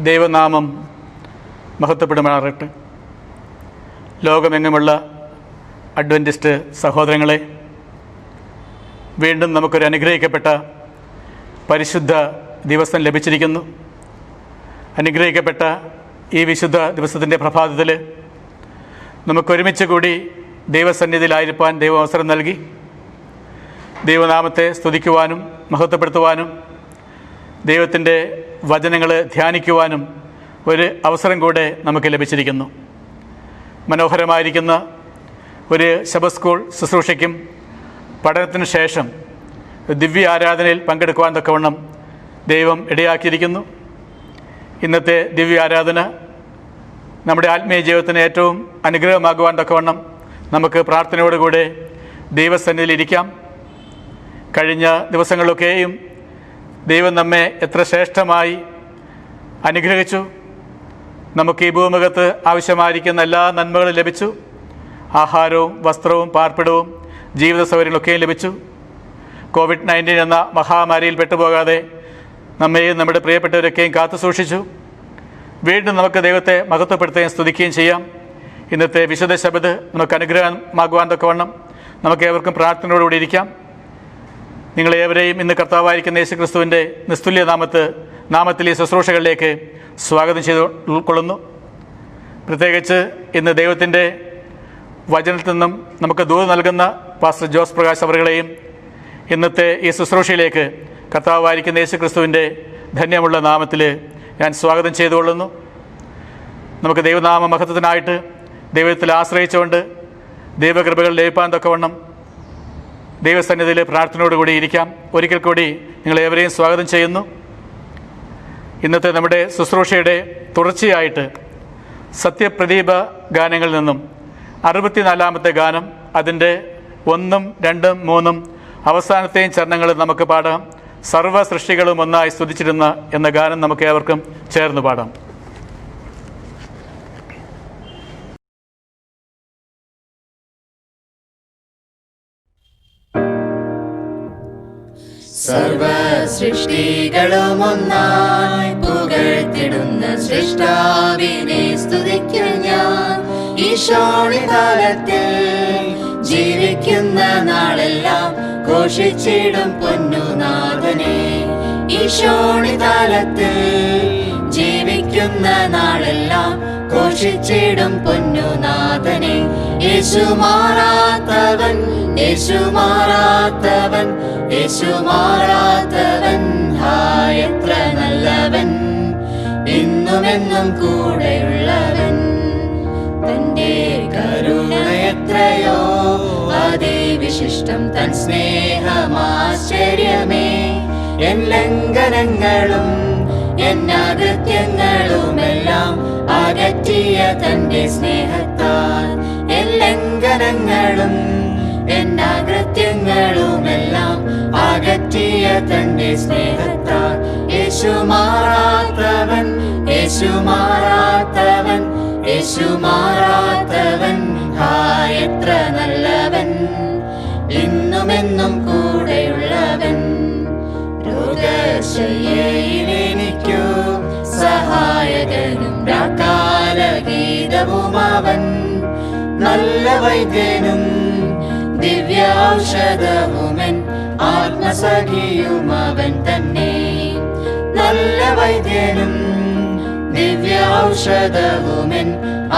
ദൈവനാമം മഹത്വപ്പെടുമാറാകട്ടെ. ലോകമെങ്ങുമുള്ള അഡ്വൻറ്റിസ്റ്റ് സഹോദരങ്ങളെ, വീണ്ടും നമുക്കൊരു അനുഗ്രഹിക്കപ്പെട്ട പരിശുദ്ധ ദിവസം ലഭിച്ചിരിക്കുന്നു. അനുഗ്രഹിക്കപ്പെട്ട ഈ വിശുദ്ധ ദിവസത്തിൻ്റെ പ്രഭാതത്തിൽ നമുക്കൊരുമിച്ച് കൂടി ദൈവസന്നിധിയിലായിരിക്കാൻ ദൈവം അവസരം നൽകി. ദൈവനാമത്തെ സ്തുതിക്കുവാനും മഹത്വപ്പെടുത്തുവാനും ദൈവത്തിൻ്റെ വചനങ്ങൾ ധ്യാനിക്കുവാനും ഒരു അവസരം കൂടെ നമുക്ക് ലഭിച്ചിരിക്കുന്നു. മനോഹരമായിരിക്കുന്ന ഒരു ശബത്ത് സ്കൂൾ ശുശ്രൂഷയ്ക്കും പഠനത്തിന് ശേഷം ദിവ്യ ആരാധനയിൽ പങ്കെടുക്കുവാൻ തക്കവണ്ണം ദൈവം ഇടയാക്കിയിരിക്കുന്നു. ഇന്നത്തെ ദിവ്യ ആരാധന നമ്മുടെ ആത്മീയ ജീവിതത്തിന് ഏറ്റവും അനുഗ്രഹമാകുവാൻ തക്കവണ്ണം നമുക്ക് പ്രാർത്ഥനയോടുകൂടെ ദൈവസന്നിധിയിലിരിക്കാം. കഴിഞ്ഞ ദിവസങ്ങളിലൊക്കെയും ദൈവം നമ്മെ എത്ര ശ്രേഷ്ഠമായി അനുഗ്രഹിച്ചു. നമുക്ക് ഈ ഭൂമുഖത്ത് ആവശ്യമായിരിക്കുന്ന എല്ലാ നന്മകളും ലഭിച്ചു. ആഹാരവും വസ്ത്രവും പാർപ്പിടവും ജീവിത സൗകര്യങ്ങളൊക്കെയും ലഭിച്ചു. COVID-19 എന്ന മഹാമാരിയിൽ പെട്ടുപോകാതെ നമ്മെയും നമ്മുടെ പ്രിയപ്പെട്ടവരൊക്കെയും കാത്തു സൂക്ഷിച്ചു. വീണ്ടും നമുക്ക് ദൈവത്തെ മഹത്വപ്പെടുത്തുകയും സ്തുതിക്കുകയും ചെയ്യാം. ഇന്നത്തെ വിശുദ്ധ ശബത്ത് നമുക്ക് അനുഗ്രഹമാകുവാൻ തക്കവണ്ണം നമുക്ക് ഏവർക്കും പ്രാർത്ഥനയോടുകൂടി ഇരിക്കാം. നിങ്ങളേവരെയും ഇന്ന് കർത്താവായിരിക്കുന്ന യേശു ക്രിസ്തുവിൻ്റെ നിസ്തുല്യ നാമത്തിൽ ഈ ശുശ്രൂഷകളിലേക്ക് സ്വാഗതം ചെയ്ത് ഉൾക്കൊള്ളുന്നു. പ്രത്യേകിച്ച് ഇന്ന് ദൈവത്തിൻ്റെ വചനത്തിൽ നിന്നും നമുക്ക് ദൂത് നൽകുന്ന പാസ്റ്റർ ജോസ് പ്രകാശ് അവരുകളെയും ഇന്നത്തെ ഈ ശുശ്രൂഷയിലേക്ക് കർത്താവായിരിക്കുന്ന യേശു ക്രിസ്തുവിൻ്റെ ധന്യമുള്ള നാമത്തിൽ ഞാൻ സ്വാഗതം ചെയ്തുകൊള്ളുന്നു. നമുക്ക് ദൈവനാമ മഹത്വത്തിനായിട്ട് ദൈവത്തിൽ ആശ്രയിച്ചുകൊണ്ട് ദൈവകൃപകൾ ലഭിക്കാൻ തക്കവണ്ണം ദൈവസന്നിധിയിൽ പ്രാർത്ഥനയോടുകൂടി ഇരിക്കാം. ഒരിക്കൽ കൂടി നിങ്ങളേവരെയും സ്വാഗതം ചെയ്യുന്നു. ഇന്നത്തെ നമ്മുടെ ശുശ്രൂഷയുടെ തുടർച്ചയായിട്ട് സത്യപ്രദീപ ഗാനങ്ങളിൽ നിന്നും 64-ാമത്തെ ഗാനം, അതിൻ്റെ 1, 2, 3 അവസാനത്തെയും ചരണങ്ങൾ നമുക്ക് പാടാം. സർവ്വ സൃഷ്ടികളും ഒന്നായി സ്തുതിച്ചിരുന്ന എന്ന ഗാനം നമുക്ക് ഏവർക്കും ചേർന്ന് പാടാം. സർവ സൃഷ്ടികളും ഒന്നായി പുകഴ്ത്തിടുന്ന സൃഷ്ടാവിനെ സ്തുതിക്കും ഞാൻ. ഈശോണികാലത്തിൽ ജീവിക്കുന്ന നാളെല്ലാം ഘോഷിച്ചിടും പൊന്നുനാഥനെ. ഈശോണികാലത്തിൽ ജീവിക്കുന്ന നാളെല്ലാം ഘോഷിച്ചിടും പൊന്നുനാഥനെ. യേശു മാറാത്തവൻ, യേശു മാറാത്തവൻ, യേശു മാറാത്തവൻ, ഹായ് എത്ര നല്ലവൻ, ഇന്നുമെന്നും കൂടെയുള്ളവൻ. തന്റെ കരുണ എത്രയോ അതിവിശിഷ്ടം, തൻ സ്നേഹമാശ്ചര്യമേ. എൻ ലംഘനങ്ങളും എന്നാകൃത്യങ്ങളുമെല്ലാം അകറ്റിയ തന്റെ സ്നേഹത്താൽ. എൻ ലംഘനങ്ങളും എന്നാകൃത്യങ്ങളുമെല്ലാം അകറ്റിയ തന്റെ സ്നേഹത്താൽ. യേശു മാറാത്തവൻ, യേശു മാറാത്തവൻ, യേശു മാറാത്തവൻ, ഹായ് എത്ര നല്ലവൻ, ഇന്നുമെന്നും കൂടെയുള്ളവൻ. രോഗശയ്യയിലെനിക്കു സഹായകനും രാക്കാലഗീതവും അവൻ. നല്ല വൈദ്യനും ദിവ്യ ഔഷധവുമൻ ആത്മസഖിയും അവൻ തന്നെ. നല്ല വൈദ്യനും ദിവ്യ ഔഷധവുമൻ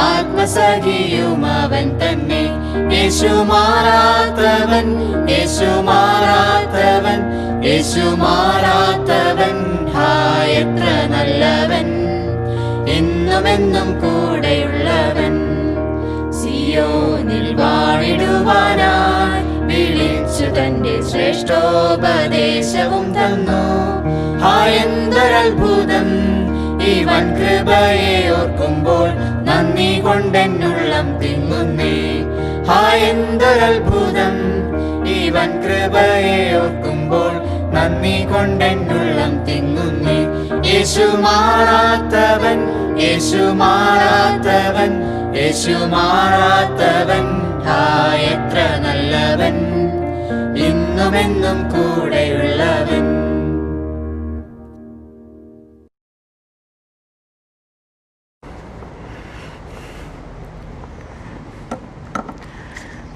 ആത്മസഖിയും അവൻ തന്നെ. യേശു മാറാത്തവൻ, യേശു മാറാത്തവൻ, യേശു മാറാത്തവൻ, ഹായ് എത്ര നല്ലവൻ, ഇന്നുമെന്നും കൂടെയുള്ളവൻ. സിയോനിൽ വാണിടുവാനായി വിളിച്ചു തന്റെ ശ്രേഷ്ഠോപദേശവും തന്നു. ഹായ് എന്തൊരത്ഭുതം, ഇവൻ കൃപയെ ഓർക്കുമ്പോൾ നന്ദി കൊണ്ടെന്നുള്ളം തിങ്ങുന്നേ. ഹായ് എന്തൊരത്ഭുതം, ഇവൻ കൃപയെ ഓർക്കുമ്പോൾ നന്ദി കൊണ്ടെന്നുള്ളം തിങ്ങുന്നേ. യേശു മാറാത്തവൻ, യേശു മാറാത്തവൻ, യേശു മാറാത്തവൻ, ഹായ് എത്ര നല്ലവൻ, ഇന്നുമെന്നും കൂടെയുള്ളവൻ.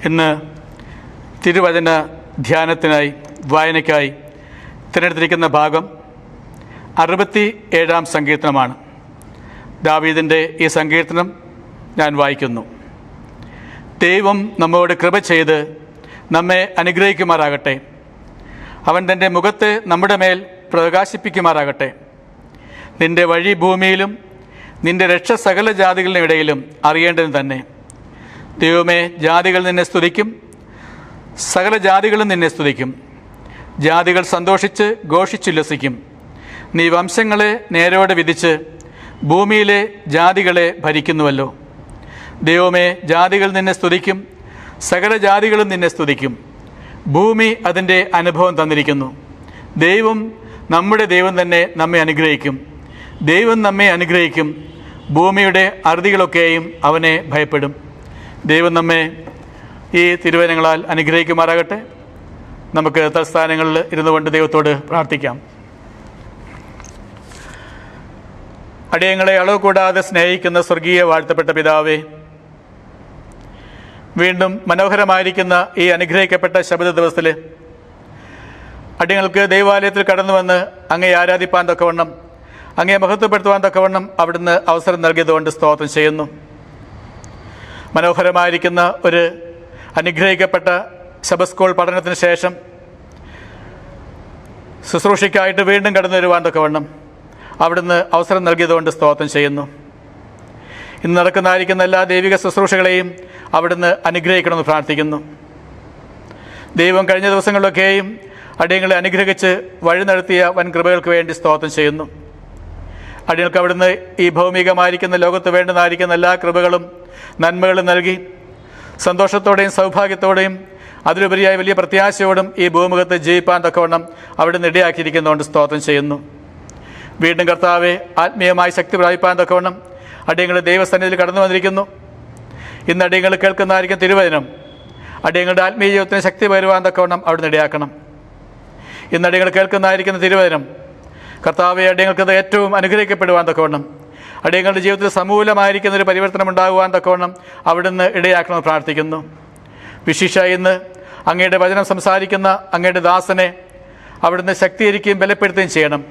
ഇന്ന് തിരുവചന ധ്യാനത്തിനായി വായനയ്ക്കായി തിരഞ്ഞെടുത്തിരിക്കുന്ന ഭാഗം 67-ാം സങ്കീർത്തനമാണ്. ദാവീദിൻ്റെ ഈ സങ്കീർത്തനം ഞാൻ വായിക്കുന്നു. ദൈവം നമ്മോട് കൃപ ചെയ്ത് നമ്മെ അനുഗ്രഹിക്കുമാറാകട്ടെ. അവൻ തൻ്റെ മുഖത്തെ നമ്മുടെ മേൽ പ്രകാശിപ്പിക്കുമാറാകട്ടെ. നിൻ്റെ വഴി ഭൂമിയിലും നിൻ്റെ രക്ഷ സകല ജാതികളുടെ ഇടയിലും അറിയേണ്ടത് തന്നെ. ദൈവമേ, ജാതികൾ നിന്നെ സ്തുതിക്കും, സകല ജാതികളും നിന്നെ സ്തുതിക്കും. ജാതികൾ സന്തോഷിച്ച് ഘോഷിച്ചുല്ലസിക്കും. നീ വംശങ്ങളെ നേരോടെ വിധിച്ച് ഭൂമിയിലെ ജാതികളെ ഭരിക്കുന്നുവല്ലോ. ദൈവമേ, ജാതികൾ നിന്നെ സ്തുതിക്കും, സകല ജാതികളും നിന്നെ സ്തുതിക്കും. ഭൂമി അതിൻ്റെ അനുഭവം തന്നിരിക്കുന്നു. ദൈവം, നമ്മുടെ ദൈവം തന്നെ നമ്മെ അനുഗ്രഹിക്കും. ദൈവം നമ്മെ അനുഗ്രഹിക്കും. ഭൂമിയുടെ അറുതികളൊക്കെയും അവനെ ഭയപ്പെടും. ദൈവം നമ്മെ ഈ തിരുവചനങ്ങളാൽ അനുഗ്രഹിക്കുമാറാകട്ടെ. നമുക്ക് തൽസ്ഥാനങ്ങളിൽ ഇരുന്നു കൊണ്ട് ദൈവത്തോട് പ്രാർത്ഥിക്കാം. അടിയങ്ങളെ അളവ് കൂടാതെ സ്നേഹിക്കുന്ന സ്വർഗീയ വാഴ്ത്തപ്പെട്ട പിതാവേ, വീണ്ടും മനോഹരമായിരിക്കുന്ന ഈ അനുഗ്രഹിക്കപ്പെട്ട ശബദ ദിവസത്തിൽ അടിയങ്ങൾക്ക് ദൈവാലയത്തിൽ കടന്നു വന്ന് അങ്ങേ ആരാധിപ്പാൻ തക്കവണ്ണം, അങ്ങേ മഹത്വപ്പെടുത്തുവാൻ തക്കവണ്ണം അവിടുന്ന് അവസരം നൽകിയതുകൊണ്ട് സ്തോത്രം ചെയ്യുന്നു. മനോഹരമായിരിക്കുന്ന ഒരു അനുഗ്രഹിക്കപ്പെട്ട ശബദ് സ്കൂൾ പഠനത്തിന് ശേഷം ശുശ്രൂഷയ്ക്കായിട്ട് വീണ്ടും കടന്നു വരുവാൻ തക്കവണ്ണം അവിടുന്ന് അവസരം നൽകിയതുകൊണ്ട് സ്തോത്രം ചെയ്യുന്നു. ഇന്ന് നടക്കുന്നതായിരിക്കുന്ന എല്ലാ ദൈവിക ശുശ്രൂഷകളെയും അവിടുന്ന് അനുഗ്രഹിക്കണമെന്ന് പ്രാർത്ഥിക്കുന്നു. ദൈവം കഴിഞ്ഞ ദിവസങ്ങളിലൊക്കെയും അടിയങ്ങളെ അനുഗ്രഹിച്ച് വഴി നടത്തിയ വൻ കൃപകൾക്ക് വേണ്ടി സ്തോത്രം ചെയ്യുന്നു. അടിയങ്ങൾക്ക് അവിടുന്ന് ഈ ഭൗമികമായിരിക്കുന്ന ലോകത്ത് വേണ്ടുന്നതായിരിക്കുന്ന എല്ലാ കൃപകളും നന്മകളും നൽകി സന്തോഷത്തോടെയും സൗഭാഗ്യത്തോടെയും അതിലുപരിയായി വലിയ പ്രത്യാശയോടും ഈ ഭൂമുഖത്ത് ജീവിപ്പാൻ തക്കവണ്ണം അവിടുന്ന് ഇടയാക്കിയിരിക്കുന്നതുകൊണ്ട് സ്തോത്രം ചെയ്യുന്നു. വീണ്ടും കർത്താവെ, ആത്മീയമായി ശക്തി പ്രാപിപ്പാൻ തക്കവണ്ണം അടിയങ്ങൾ ദൈവസന്നിധിയിൽ കടന്നു വന്നിരിക്കുന്നു. ഇന്ന് അടിയങ്ങൾ കേൾക്കുന്നതായിരിക്കും തിരുവചനം അടിയങ്ങളുടെ ആത്മീയ ജീവിതത്തിന് ശക്തി വരുവാൻ തക്കവണ്ണം അവിടുന്ന് ഇടയാക്കണം. ഇന്ന് അടിയങ്ങൾ കേൾക്കുന്നതായിരിക്കുന്ന തിരുവചനം കർത്താവെ, അടിയങ്ങൾക്കത് ഏറ്റവും അനുഗ്രഹിക്കപ്പെടുവാൻ തക്കവണ്ണം, അടിയങ്ങളുടെ ജീവിതത്തിൽ സമൂലമായിരിക്കുന്ന ഒരു പരിവർത്തനം ഉണ്ടാകുവാൻ തക്കവണ്ണം അവിടുന്ന് ഇടയാക്കണമെന്ന് പ്രാർത്ഥിക്കുന്നു. വിശിഷ്യ ഇന്ന് അങ്ങയുടെ വചനം സംസാരിക്കുന്ന അങ്ങയുടെ ദാസനെ അവിടുന്ന് ശക്തീകരിക്കുകയും ബലപ്പെടുത്തുകയും ചെയ്യണം.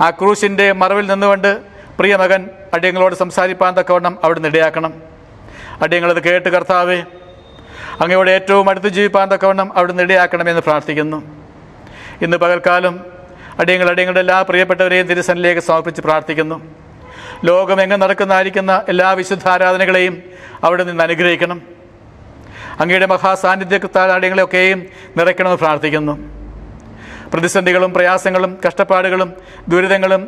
ആ ക്രൂശിൻ്റെ മറവിൽ നിന്നുകൊണ്ട് പ്രിയ മകൻ അടിയങ്ങളോട് സംസാരിപ്പാൻ തക്കവണ്ണം അവിടുന്ന് ഇടയാക്കണം. അടിയങ്ങളത് കേട്ട് കർത്താവെ, അങ്ങയോട് ഏറ്റവും അടുത്ത് ജീവിപ്പാൻ തക്കവണ്ണം അവിടുന്ന് ഇടയാക്കണമെന്ന് പ്രാർത്ഥിക്കുന്നു. ഇന്ന് പകൽക്കാലം അടിയങ്ങളുടെ എല്ലാ പ്രിയപ്പെട്ടവരെയും തിരുസന്നിധിയിലേക്ക് സമർപ്പിച്ച് പ്രാർത്ഥിക്കുന്നു. ലോകമെങ്ങും നടക്കുന്നതായിരിക്കുന്ന എല്ലാ വിശുദ്ധാരാധനകളെയും അവിടെ നിന്ന് അനുഗ്രഹിക്കണം. അങ്ങയുടെ മഹാസാന്നിധ്യത്താൽ അടിയങ്ങളെയൊക്കെയും നിറയ്ക്കണമെന്ന് പ്രാർത്ഥിക്കുന്നു. പ്രതിസന്ധികളും പ്രയാസങ്ങളും കഷ്ടപ്പാടുകളും ദുരിതങ്ങളും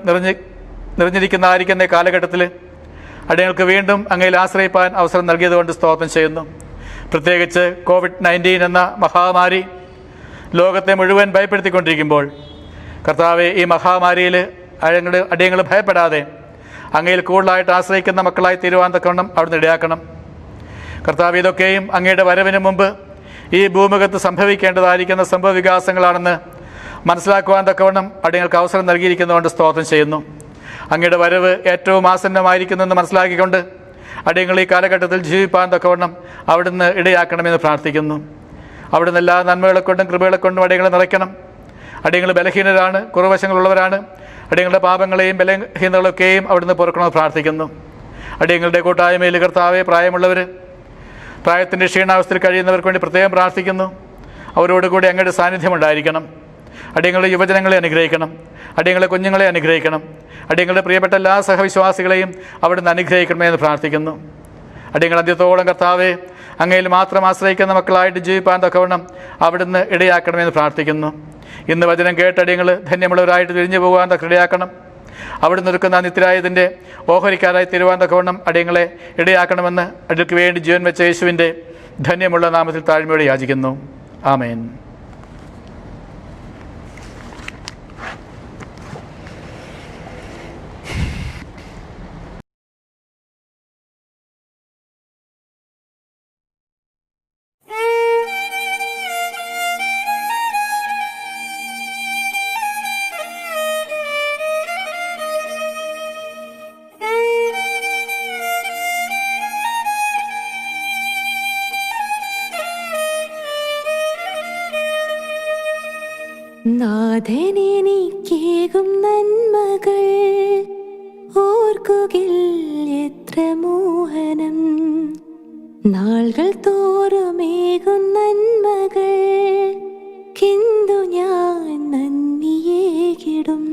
നിറഞ്ഞിരിക്കുന്നതായിരിക്കുന്ന കാലഘട്ടത്തിൽ അടിയങ്ങൾക്ക് വീണ്ടും അങ്ങയിൽ ആശ്രയിപ്പാൻ അവസരം നൽകിയതുകൊണ്ട് സ്തോത്രം ചെയ്യുന്നു. പ്രത്യേകിച്ച് COVID-19 എന്ന മഹാമാരി ലോകത്തെ മുഴുവൻ ഭയപ്പെടുത്തിക്കൊണ്ടിരിക്കുമ്പോൾ കർത്താവെ, ഈ മഹാമാരിയിൽ അടിയങ്ങൾ ഭയപ്പെടാതെ അങ്ങയിൽ കൂടുതലായിട്ട് ആശ്രയിക്കുന്ന മക്കളായി തീരുവാൻ തക്കവണ്ണം അവിടുന്ന് ഇടയാക്കണം. കർത്താവ്, ഇതൊക്കെയും അങ്ങയുടെ വരവിന് മുമ്പ് ഈ ഭൂമുഖത്ത് സംഭവിക്കേണ്ടതായിരിക്കുന്ന സംഭവ വികാസങ്ങളാണെന്ന് മനസ്സിലാക്കുവാൻ തക്കവണ്ണം അടിയങ്ങൾക്ക് അവസരം നൽകിയിരിക്കുന്നതുകൊണ്ട് സ്തോത്രം ചെയ്യുന്നു. അങ്ങയുടെ വരവ് ഏറ്റവും ആസന്നമായിരിക്കുന്നെന്ന് മനസ്സിലാക്കിക്കൊണ്ട് അടിയങ്ങൾ ഈ കാലഘട്ടത്തിൽ ജീവിപ്പാൻ തക്കവണ്ണം അവിടുന്ന് ഇടയാക്കണമെന്ന് പ്രാർത്ഥിക്കുന്നു. അവിടുന്ന് എല്ലാ നന്മകളെ കൊണ്ടും കൃപകളെ കൊണ്ടും അടിയങ്ങളെ നിറയ്ക്കണം. അടിയങ്ങൾ ബലഹീനരാണ്, കുറവശങ്ങളുള്ളവരാണ്. അടിയങ്ങളുടെ പാപങ്ങളെയും ബലഹീനതകളൊക്കെയും അവിടുന്ന് പൊറുക്കണമെന്ന് പ്രാർത്ഥിക്കുന്നു. അടിയങ്ങളുടെ കൂട്ടായ്മയിൽ കർത്താവെ, പ്രായമുള്ളവർ, പ്രായത്തിൻ്റെ ക്ഷീണാവസ്ഥയിൽ കഴിയുന്നവർക്ക് വേണ്ടി പ്രത്യേകം പ്രാർത്ഥിക്കുന്നു. അവരോടുകൂടി അങ്ങയുടെ സാന്നിധ്യം ഉണ്ടായിരിക്കണം. അടിയങ്ങളുടെ യുവജനങ്ങളെ അനുഗ്രഹിക്കണം. അടിയങ്ങളുടെ കുഞ്ഞുങ്ങളെ അനുഗ്രഹിക്കണം. അടിയങ്ങളുടെ പ്രിയപ്പെട്ട എല്ലാ സഹവിശ്വാസികളെയും അവിടുന്ന് അനുഗ്രഹിക്കണമെന്ന് പ്രാർത്ഥിക്കുന്നു. അടിയങ്ങൾ അന്ത്യത്തോളം കർത്താവെ, അങ്ങയിൽ മാത്രം ആശ്രയിക്കുന്ന മക്കളായിട്ട് ജീവിപ്പാൻ തക്കവണ്ണം അവിടുന്ന് ഇടയാക്കണമെന്ന് പ്രാർത്ഥിക്കുന്നു. ഇന്ന് വചനം കേട്ടടിയങ്ങൾ ധന്യമുള്ളവരായിട്ട് തിരിഞ്ഞു പോകാൻ തക്ക ഇടയാക്കണം. അവിടുന്ന് ഒരുക്കുന്ന നിത്യരായതിൻ്റെ ഓഹരിക്കാരായി തീരുവാൻ തക്കവണ്ണം അടിയങ്ങളെ ഇടയാക്കണമെന്ന് അടിയൾക്ക് വേണ്ടി ജീവൻ വെച്ച യേശുവിൻ്റെ ധന്യമുള്ള നാമത്തിൽ താഴ്മയോടെ യാചിക്കുന്നു. ആമേൻ. നാഥനെനിക്കേകും നന്മകൾ ഓർക്കുകിൽ എത്ര മോഹനം. നാളുകൾ തോറുമേകും നന്മകൾ കിന്തു ഞാൻ നന്ദിയേകിടും.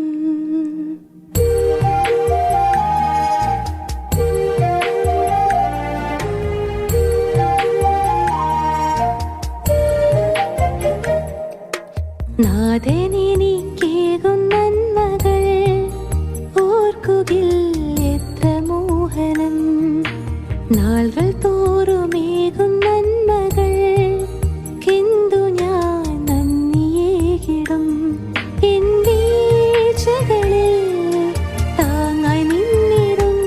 നാഥനെനിക്കേകും നന്മകൾ ഓർക്കുകിൽ എത്ര മോഹനം. നാളുകൾ തോറുമേകും നന്മകൾ കിന്തു ഞാൻ നന്ദിയേകിടും. എൻ വീഴ്ചകളിൽ താങ്ങായി നിന്നിടും.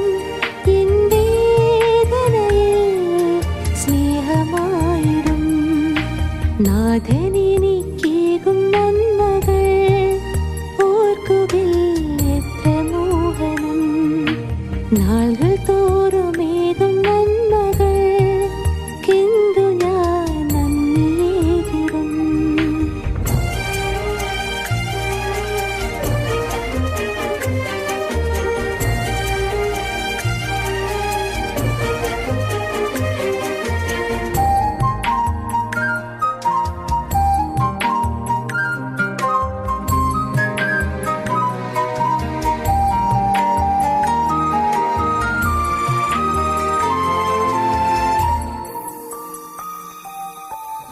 എൻ വേദനയിൽ സ്നേഹമായിടും. നാഥനെനിക്കേകും നന്മകൾ ഓർക്കുകിൽ എത്ര മോഹനം. നാളുകൾ തോറുമേകും നന്മകൾ കിന്തു ഞാൻ നന്ദിയേകിടും.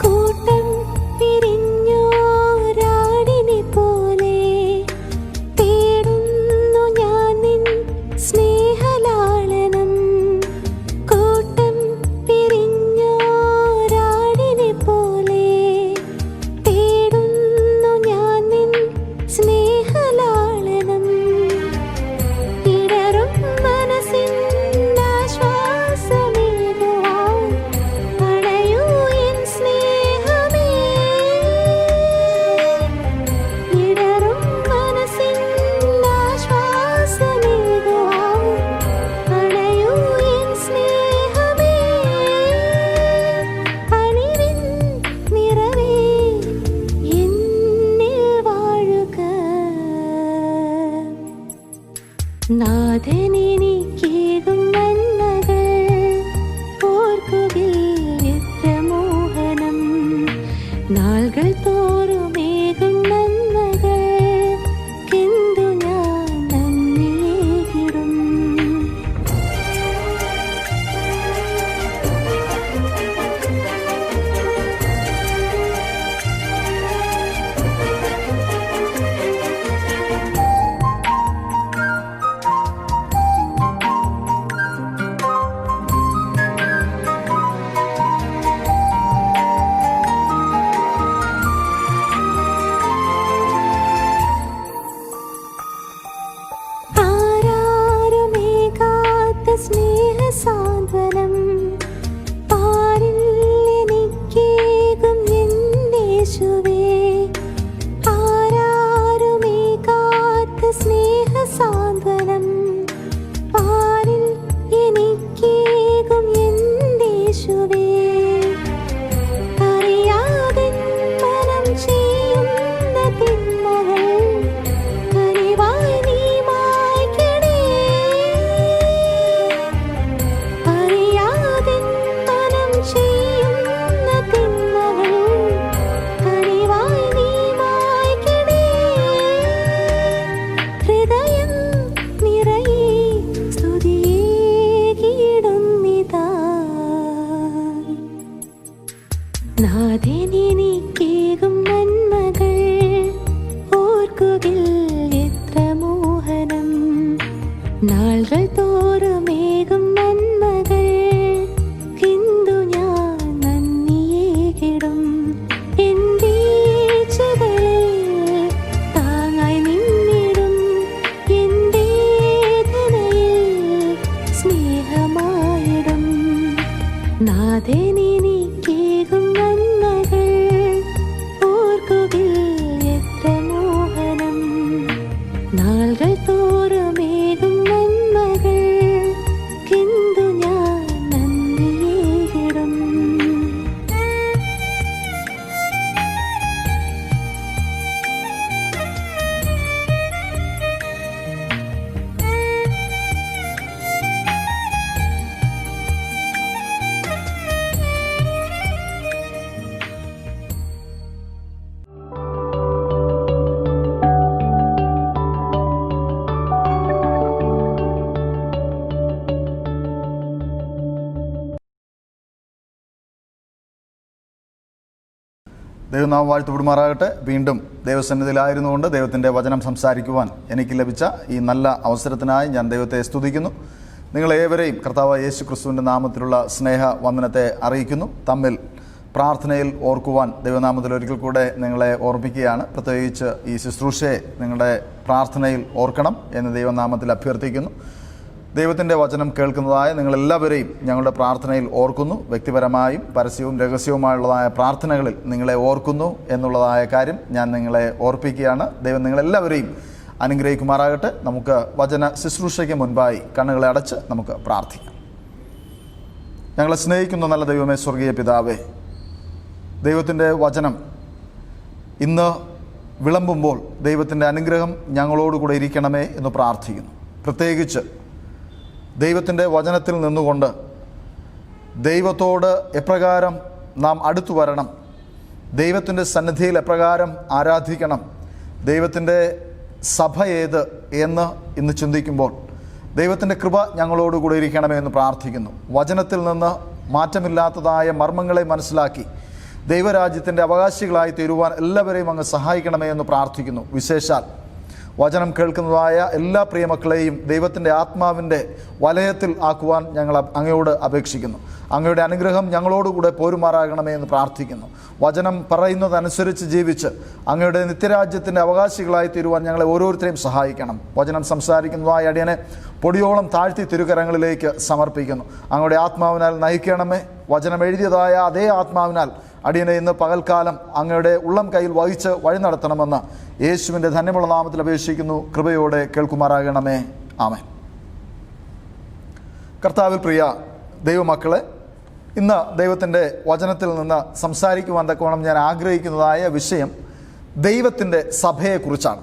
കൂട്ടം പിരിഞ്ഞോരാടിനെ പോലെ തേടുന്നു ഞാൻ നിൻ സ്നേഹലാളനം. കൂട്ടം പിരിഞ്ഞോരാടിനെ പോലെ തേടുന്നു ഞാൻ നിൻ സ്നേഹലാളനം. ഇടറും മനസ്സിൻ ആശ്വാസമേകുവാൻ അണയൂ എൻ സ്നേഹമേ. ഇടറും മനസ്സിൻ ആശ്വാസമേകുവാൻ അണയൂ എൻ സ്നേഹമേ. അണിവിൻ നിറവേ എന്നിൽ വാഴുക. നാഥനെനിക്കേകും നന്മകൾ ഓർക്കുകിൽ എത്ര മോഹനം. നാളുകൾ തോറുമേകും നന്മകൾ കിന്തു ഞാൻ നന്ദിയേകിടും. ആരാരുമേകാത്ത സ്നേഹസാന്ത്വനം പാരിൽ എനിക്കേകും എൻ യേശുവേ. ആരാരുമേകാത്ത സ്നേഹസാന്ത്വനം പാരിൽ എനിക്കേകും എൻ യേശുവേ. അറിയാതെ മനം ചെയ്യുന്ന തിന്മകൾ കനിവായി നീ മായ്ക്കണേ. അറിയാതെ മനം ചെയ്യുന്ന തിന്മകൾ കനിവായി നീ മായ്ക്കണേ. ഹൃദയം നിറയെ സ്തുതിയേകിടുന്നിതാ. നാഥനെനിക്കേകും നന്മകൾ ഓർക്കുകിൽ എത്ര മോഹനം. നാളുകൾ തോറുമേകും നന്മകൾ കിന്തു ഞാൻ നന്ദിയേകിടും. എൻ വീഴ്ചകളിൽ താങ്ങായി നിന്നിടും. എൻ വേദനയിൽ സ്നേഹമായിടും. നാഥനെനിക്കേകും നന്മകൾ ഓർക്കുകിൽ എത്ര മോഹനം. നാളുകൾ തോറുമേകും നന്മകൾ കിന്തു ഞാൻ നന്ദിയേകിടും. ദൈവനാമം വാഴ്ത്തപ്പെടുമാറാകട്ടെ. വീണ്ടും ദൈവസന്നിധിയിലായിരുന്നുകൊണ്ട് ദൈവത്തിൻ്റെ വചനം സംസാരിക്കുവാൻ എനിക്ക് ലഭിച്ച ഈ നല്ല അവസരത്തിനായി ഞാൻ ദൈവത്തെ സ്തുതിക്കുന്നു. നിങ്ങളേവരെയും കർത്താവ് യേശു ക്രിസ്തുവിൻ്റെ നാമത്തിലുള്ള സ്നേഹവന്ദനത്തെ അറിയിക്കുന്നു. തമ്മിൽ പ്രാർത്ഥനയിൽ ഓർക്കുവാൻ ദൈവനാമത്തിൽ ഒരിക്കൽ കൂടെ നിങ്ങളെ ഓർമ്മിക്കുകയാണ്. പ്രത്യേകിച്ച് ഈ ശുശ്രൂഷയെ നിങ്ങളുടെ പ്രാർത്ഥനയിൽ ഓർക്കണം എന്ന് ദൈവനാമത്തിൽ അഭ്യർത്ഥിക്കുന്നു. ദൈവത്തിൻ്റെ വചനം കേൾക്കുന്നതായ നിങ്ങളെല്ലാവരെയും ഞങ്ങളുടെ പ്രാർത്ഥനയിൽ ഓർക്കുന്നു. വ്യക്തിപരമായും പരസ്യവും രഹസ്യവുമായുള്ളതായ പ്രാർത്ഥനകളിൽ നിങ്ങളെ ഓർക്കുന്നു എന്നുള്ളതായ കാര്യം ഞാൻ നിങ്ങളെ ഓർപ്പിക്കുകയാണ്. ദൈവം നിങ്ങളെല്ലാവരെയും അനുഗ്രഹിക്കുമാറാകട്ടെ. നമുക്ക് വചന ശുശ്രൂഷയ്ക്ക് മുൻപായി കണ്ണുകളെ അടച്ച് നമുക്ക് പ്രാർത്ഥിക്കാം. ഞങ്ങളെ സ്നേഹിക്കുന്ന നല്ല ദൈവമേ, സ്വർഗീയ പിതാവേ, ദൈവത്തിൻ്റെ വചനം ഇന്ന് വിളമ്പുമ്പോൾ ദൈവത്തിൻ്റെ അനുഗ്രഹം ഞങ്ങളോടുകൂടെ ഇരിക്കണമേ എന്ന് പ്രാർത്ഥിക്കുന്നു. പ്രത്യേകിച്ച് ദൈവത്തിൻ്റെ വചനത്തിൽ നിന്നുകൊണ്ട് ദൈവത്തോട് എപ്രകാരം നാം അടുത്തു വരണം, ദൈവത്തിൻ്റെ സന്നിധിയിൽ എപ്രകാരം ആരാധിക്കണം, ദൈവത്തിൻ്റെ സഭ ഏത് എന്ന് ഇന്ന് ചിന്തിക്കുമ്പോൾ ദൈവത്തിൻ്റെ കൃപ ഞങ്ങളോടുകൂടെ ഇരിക്കണമേ എന്ന് പ്രാർത്ഥിക്കുന്നു. വചനത്തിൽ നിന്ന് മാറ്റമില്ലാത്തതായ മർമ്മങ്ങളെ മനസ്സിലാക്കി ദൈവരാജ്യത്തിൻ്റെ അവകാശികളായി തീരുവാൻ എല്ലാവരെയും അങ്ങ് സഹായിക്കണമേ എന്ന് പ്രാർത്ഥിക്കുന്നു. വിശേഷാൽ വചനം കേൾക്കുന്നതായ എല്ലാ പ്രിയമക്കളെയും ദൈവത്തിൻ്റെ ആത്മാവിൻ്റെ വലയത്തിൽ ആക്കുവാൻ ഞങ്ങൾ അങ്ങയോട് അപേക്ഷിക്കുന്നു. അങ്ങയുടെ അനുഗ്രഹം ഞങ്ങളോടുകൂടെ പോരുമാറാകണമേ എന്ന് പ്രാർത്ഥിക്കുന്നു. വചനം പറയുന്നതനുസരിച്ച് ജീവിച്ച് അങ്ങയുടെ നിത്യരാജ്യത്തിൻ്റെ അവകാശികളായി തീരുവാൻ ഞങ്ങളെ ഓരോരുത്തരെയും സഹായിക്കണം. വചനം സംസാരിക്കുന്നതായ അടിയനെ പൊടിയോളം താഴ്ത്തി തിരുകരങ്ങളിലേക്ക് സമർപ്പിക്കുന്നു. അങ്ങയുടെ ആത്മാവിനാൽ നയിക്കണമേ. വചനം എഴുതിയതായ അതേ ആത്മാവിനാൽ അടിയനെ ഇന്ന് പകൽക്കാലം അങ്ങയുടെ ഉള്ളം കയ്യിൽ വഹിച്ച് വഴി നടത്തണമെന്ന് യേശുവിൻ്റെ ധന്യമുള്ള നാമത്തിൽ അപേക്ഷിക്കുന്നു. കൃപയോടെ കേൾക്കുമാറാകണമേ. ആമേൻ. കർത്താവിൽ പ്രിയ ദൈവമക്കളെ, ഇന്ന് ദൈവത്തിൻ്റെ വചനത്തിൽ നിന്ന് സംസാരിക്കുവാൻ തക്കവണ്ണം ഞാൻ ആഗ്രഹിക്കുന്നതായ വിഷയം ദൈവത്തിൻ്റെ സഭയെക്കുറിച്ചാണ്.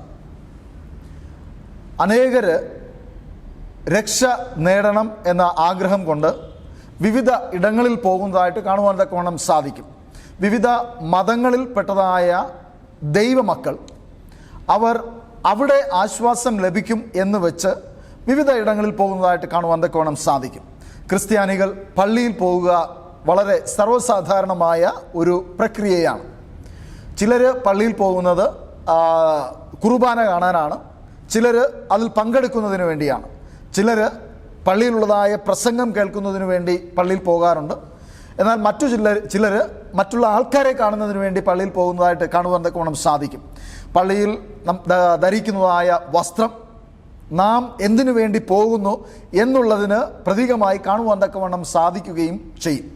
അനേകർ രക്ഷ നേടണം എന്ന ആഗ്രഹം കൊണ്ട് വിവിധ ഇടങ്ങളിൽ പോകുന്നതായിട്ട് കാണുവാൻ തക്കവണ്ണം സാധിക്കും. വിവിധ മതങ്ങളിൽപ്പെട്ടതായ ദൈവമക്കൾ അവർ അവിടെ ആശ്വാസം ലഭിക്കും എന്ന് വെച്ച് വിവിധ ഇടങ്ങളിൽ പോകുന്നതായിട്ട് കാണുവാൻ തക്കവണ്ണം സാധിക്കും. ക്രിസ്ത്യാനികൾ പള്ളിയിൽ പോവുക വളരെ സർവ്വസാധാരണമായ ഒരു പ്രക്രിയയാണ്. ചിലർ പള്ളിയിൽ പോകുന്നത് കുർബാന കാണാനാണ്, ചിലർ അതിൽ പങ്കെടുക്കുന്നതിന് വേണ്ടിയാണ്, ചിലർ പള്ളിയിലുള്ളതായ പ്രസംഗം കേൾക്കുന്നതിന് വേണ്ടി പള്ളിയിൽ പോകാറുണ്ട്. എന്നാൽ ചിലർ മറ്റുള്ള ആൾക്കാരെ കാണുന്നതിന് വേണ്ടി പള്ളിയിൽ പോകുന്നതായിട്ട് കാണുവാൻ തക്കവണ്ണം സാധിക്കും. പള്ളിയിൽ ധരിക്കുന്നതായ വസ്ത്രം നാം എന്തിനു വേണ്ടി പോകുന്നു എന്നുള്ളതിന് പ്രതീകമായി കാണുവാൻ തക്കവണ്ണം സാധിക്കുകയും ചെയ്യും.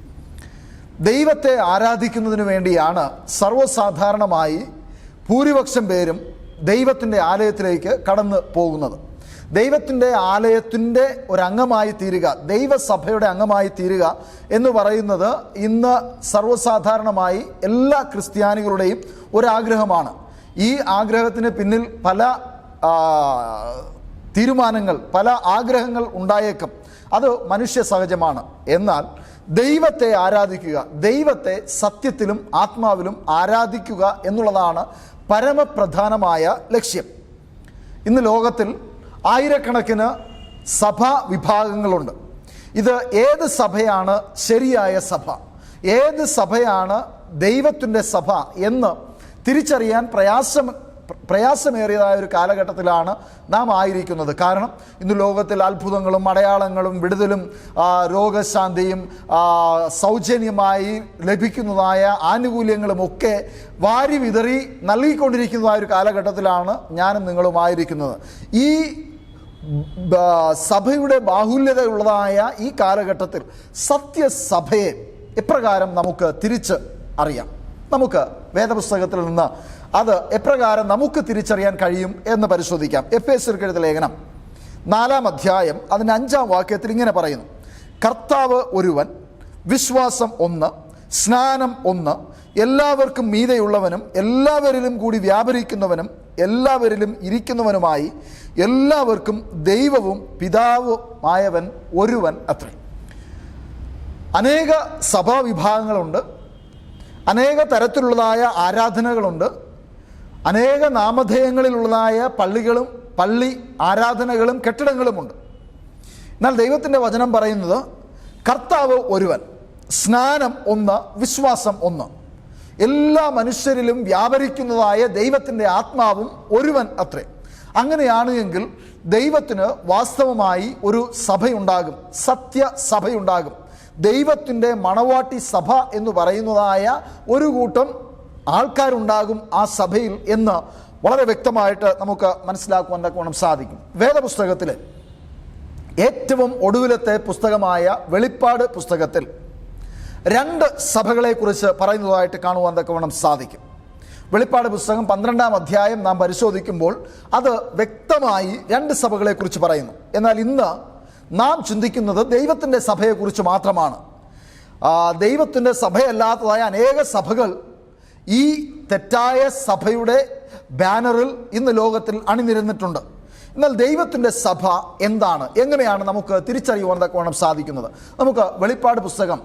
ദൈവത്തെ ആരാധിക്കുന്നതിന് വേണ്ടിയാണ് സർവ്വസാധാരണമായി ഭൂരിപക്ഷം പേരും ദൈവത്തിൻ്റെ ആലയത്തിലേക്ക് കടന്നു പോകുന്നത്. ദൈവത്തിൻ്റെ ആലയത്തിൻ്റെ ഒരംഗമായി തീരുക, ദൈവസഭയുടെ അംഗമായി തീരുക എന്ന് പറയുന്നത് ഇന്ന് സർവ്വസാധാരണമായി എല്ലാ ക്രിസ്ത്യാനികളുടെയും ഒരാഗ്രഹമാണ്. ഈ ആഗ്രഹത്തിന് പിന്നിൽ പല തീരുമാനങ്ങൾ, പല ആഗ്രഹങ്ങൾ ഉണ്ടായേക്കും. അത് മനുഷ്യ സഹജമാണ്. എന്നാൽ ദൈവത്തെ ആരാധിക്കുക, ദൈവത്തെ സത്യത്തിലും ആത്മാവിലും ആരാധിക്കുക എന്നുള്ളതാണ് പരമപ്രധാനമായ ലക്ഷ്യം. ഇന്ന് ലോകത്തിൽ ആയിരക്കണക്കിന് സഭാ വിഭാഗങ്ങളുണ്ട്. ഇത് ഏത് സഭയാണ് ശരിയായ സഭ, ഏത് സഭയാണ് ദൈവത്തിൻ്റെ സഭ എന്ന് തിരിച്ചറിയാൻ പ്രയാസമേറിയതായ ഒരു കാലഘട്ടത്തിലാണ് നാം ആയിരിക്കുന്നത്. കാരണം ഇന്ന് ലോകത്തിൽ അത്ഭുതങ്ങളും അടയാളങ്ങളും വിടുതലും രോഗശാന്തിയും സൗജന്യമായി ലഭിക്കുന്നതായ ആനുകൂല്യങ്ങളുമൊക്കെ വാരി വിതറി നൽകിക്കൊണ്ടിരിക്കുന്നതായ ഒരു കാലഘട്ടത്തിലാണ് ഞാനും നിങ്ങളുമായിരിക്കുന്നത്. ഈ സഭയുടെ ബാഹുല്യതയുള്ളതായ ഈ കാലഘട്ടത്തിൽ സത്യസഭയെ എപ്രകാരം നമുക്ക് തിരിച്ച് അറിയാം? നമുക്ക് വേദപുസ്തകത്തിൽ നിന്ന് അത് എപ്രകാരം നമുക്ക് തിരിച്ചറിയാൻ കഴിയും എന്ന് പരിശോധിക്കാം. എഫേസ്യർക്ക് എഴുതിയ ലേഖനം 4-ാം അധ്യായം അതിൻ്റെ 5-ാം വാക്യത്തിൽ ഇങ്ങനെ പറയുന്നു: കർത്താവ് ഒരുവൻ, വിശ്വാസം ഒന്ന്, സ്നാനം ഒന്ന്, എല്ലാവർക്കും മീതെയുള്ളവനും എല്ലാവരിലും കൂടി വ്യാപരിക്കുന്നവനും എല്ലാവരിലും ഇരിക്കുന്നവനുമായി എല്ലാവർക്കും ദൈവവും പിതാവുമായവൻ ഒരുവൻ അത്രേ. അനേക സഭാവിഭാഗങ്ങളുണ്ട്, അനേക തരത്തിലുള്ളതായ ആരാധനകളുണ്ട്, അനേക നാമധേയങ്ങളിലുള്ളതായ പള്ളികളും പള്ളി ആരാധനകളും കെട്ടിടങ്ങളുമുണ്ട്. എന്നാൽ ദൈവത്തിൻ്റെ വചനം പറയുന്നത് കർത്താവ് ഒരുവൻ, സ്നാനം ഒന്ന്, വിശ്വാസം ഒന്ന്. എല്ലാ മനുഷ്യരിലും വ്യാപരിക്കുന്നതായ ദൈവത്തിൻ്റെ ആത്മാവും ഒരുവൻ അത്രേ. അങ്ങനെയാണ് എങ്കിൽ ദൈവത്തിന് വാസ്തവമായി ഒരു സഭയുണ്ടാകും, സത്യസഭയുണ്ടാകും. ദൈവത്തിൻ്റെ മണവാട്ടി സഭ എന്ന് പറയുന്നതായ ഒരു കൂട്ടം ആൾക്കാരുണ്ടാകും ആ സഭയിൽ എന്ന് വളരെ വ്യക്തമായിട്ട് നമുക്ക് മനസ്സിലാക്കുവാൻ തക്കവണ്ണം സാധിക്കും. വേദപുസ്തകത്തിലെ ഏറ്റവും ഒടുവിലത്തെ പുസ്തകമായ വെളിപ്പാട് പുസ്തകത്തിൽ 2 സഭകളെക്കുറിച്ച് പറയുന്നതായിട്ട് കാണുവാൻ തക്കവണ്ണം സാധിക്കും. വെളിപ്പാട് പുസ്തകം 12-ാം അധ്യായം നാം പരിശോധിക്കുമ്പോൾ അത് വ്യക്തമായി 2 സഭകളെക്കുറിച്ച് പറയുന്നു. എന്നാൽ ഇന്ന് നാം ചിന്തിക്കുന്നത് ദൈവത്തിൻ്റെ സഭയെക്കുറിച്ച് മാത്രമാണ്. ദൈവത്തിൻ്റെ സഭയല്ലാത്തതായ അനേക സഭകൾ ഈ തെറ്റായ സഭയുടെ ബാനറിൽ ഇന്ന് ലോകത്തിൽ അണിനിരന്നിട്ടുണ്ട്. എന്നാൽ ദൈവത്തിൻ്റെ സഭ എന്താണ്, എങ്ങനെയാണ് നമുക്ക് തിരിച്ചറിയുവാൻ തക്കവണ്ണം സാധിക്കുന്നത്? നമുക്ക് വെളിപ്പാട് പുസ്തകം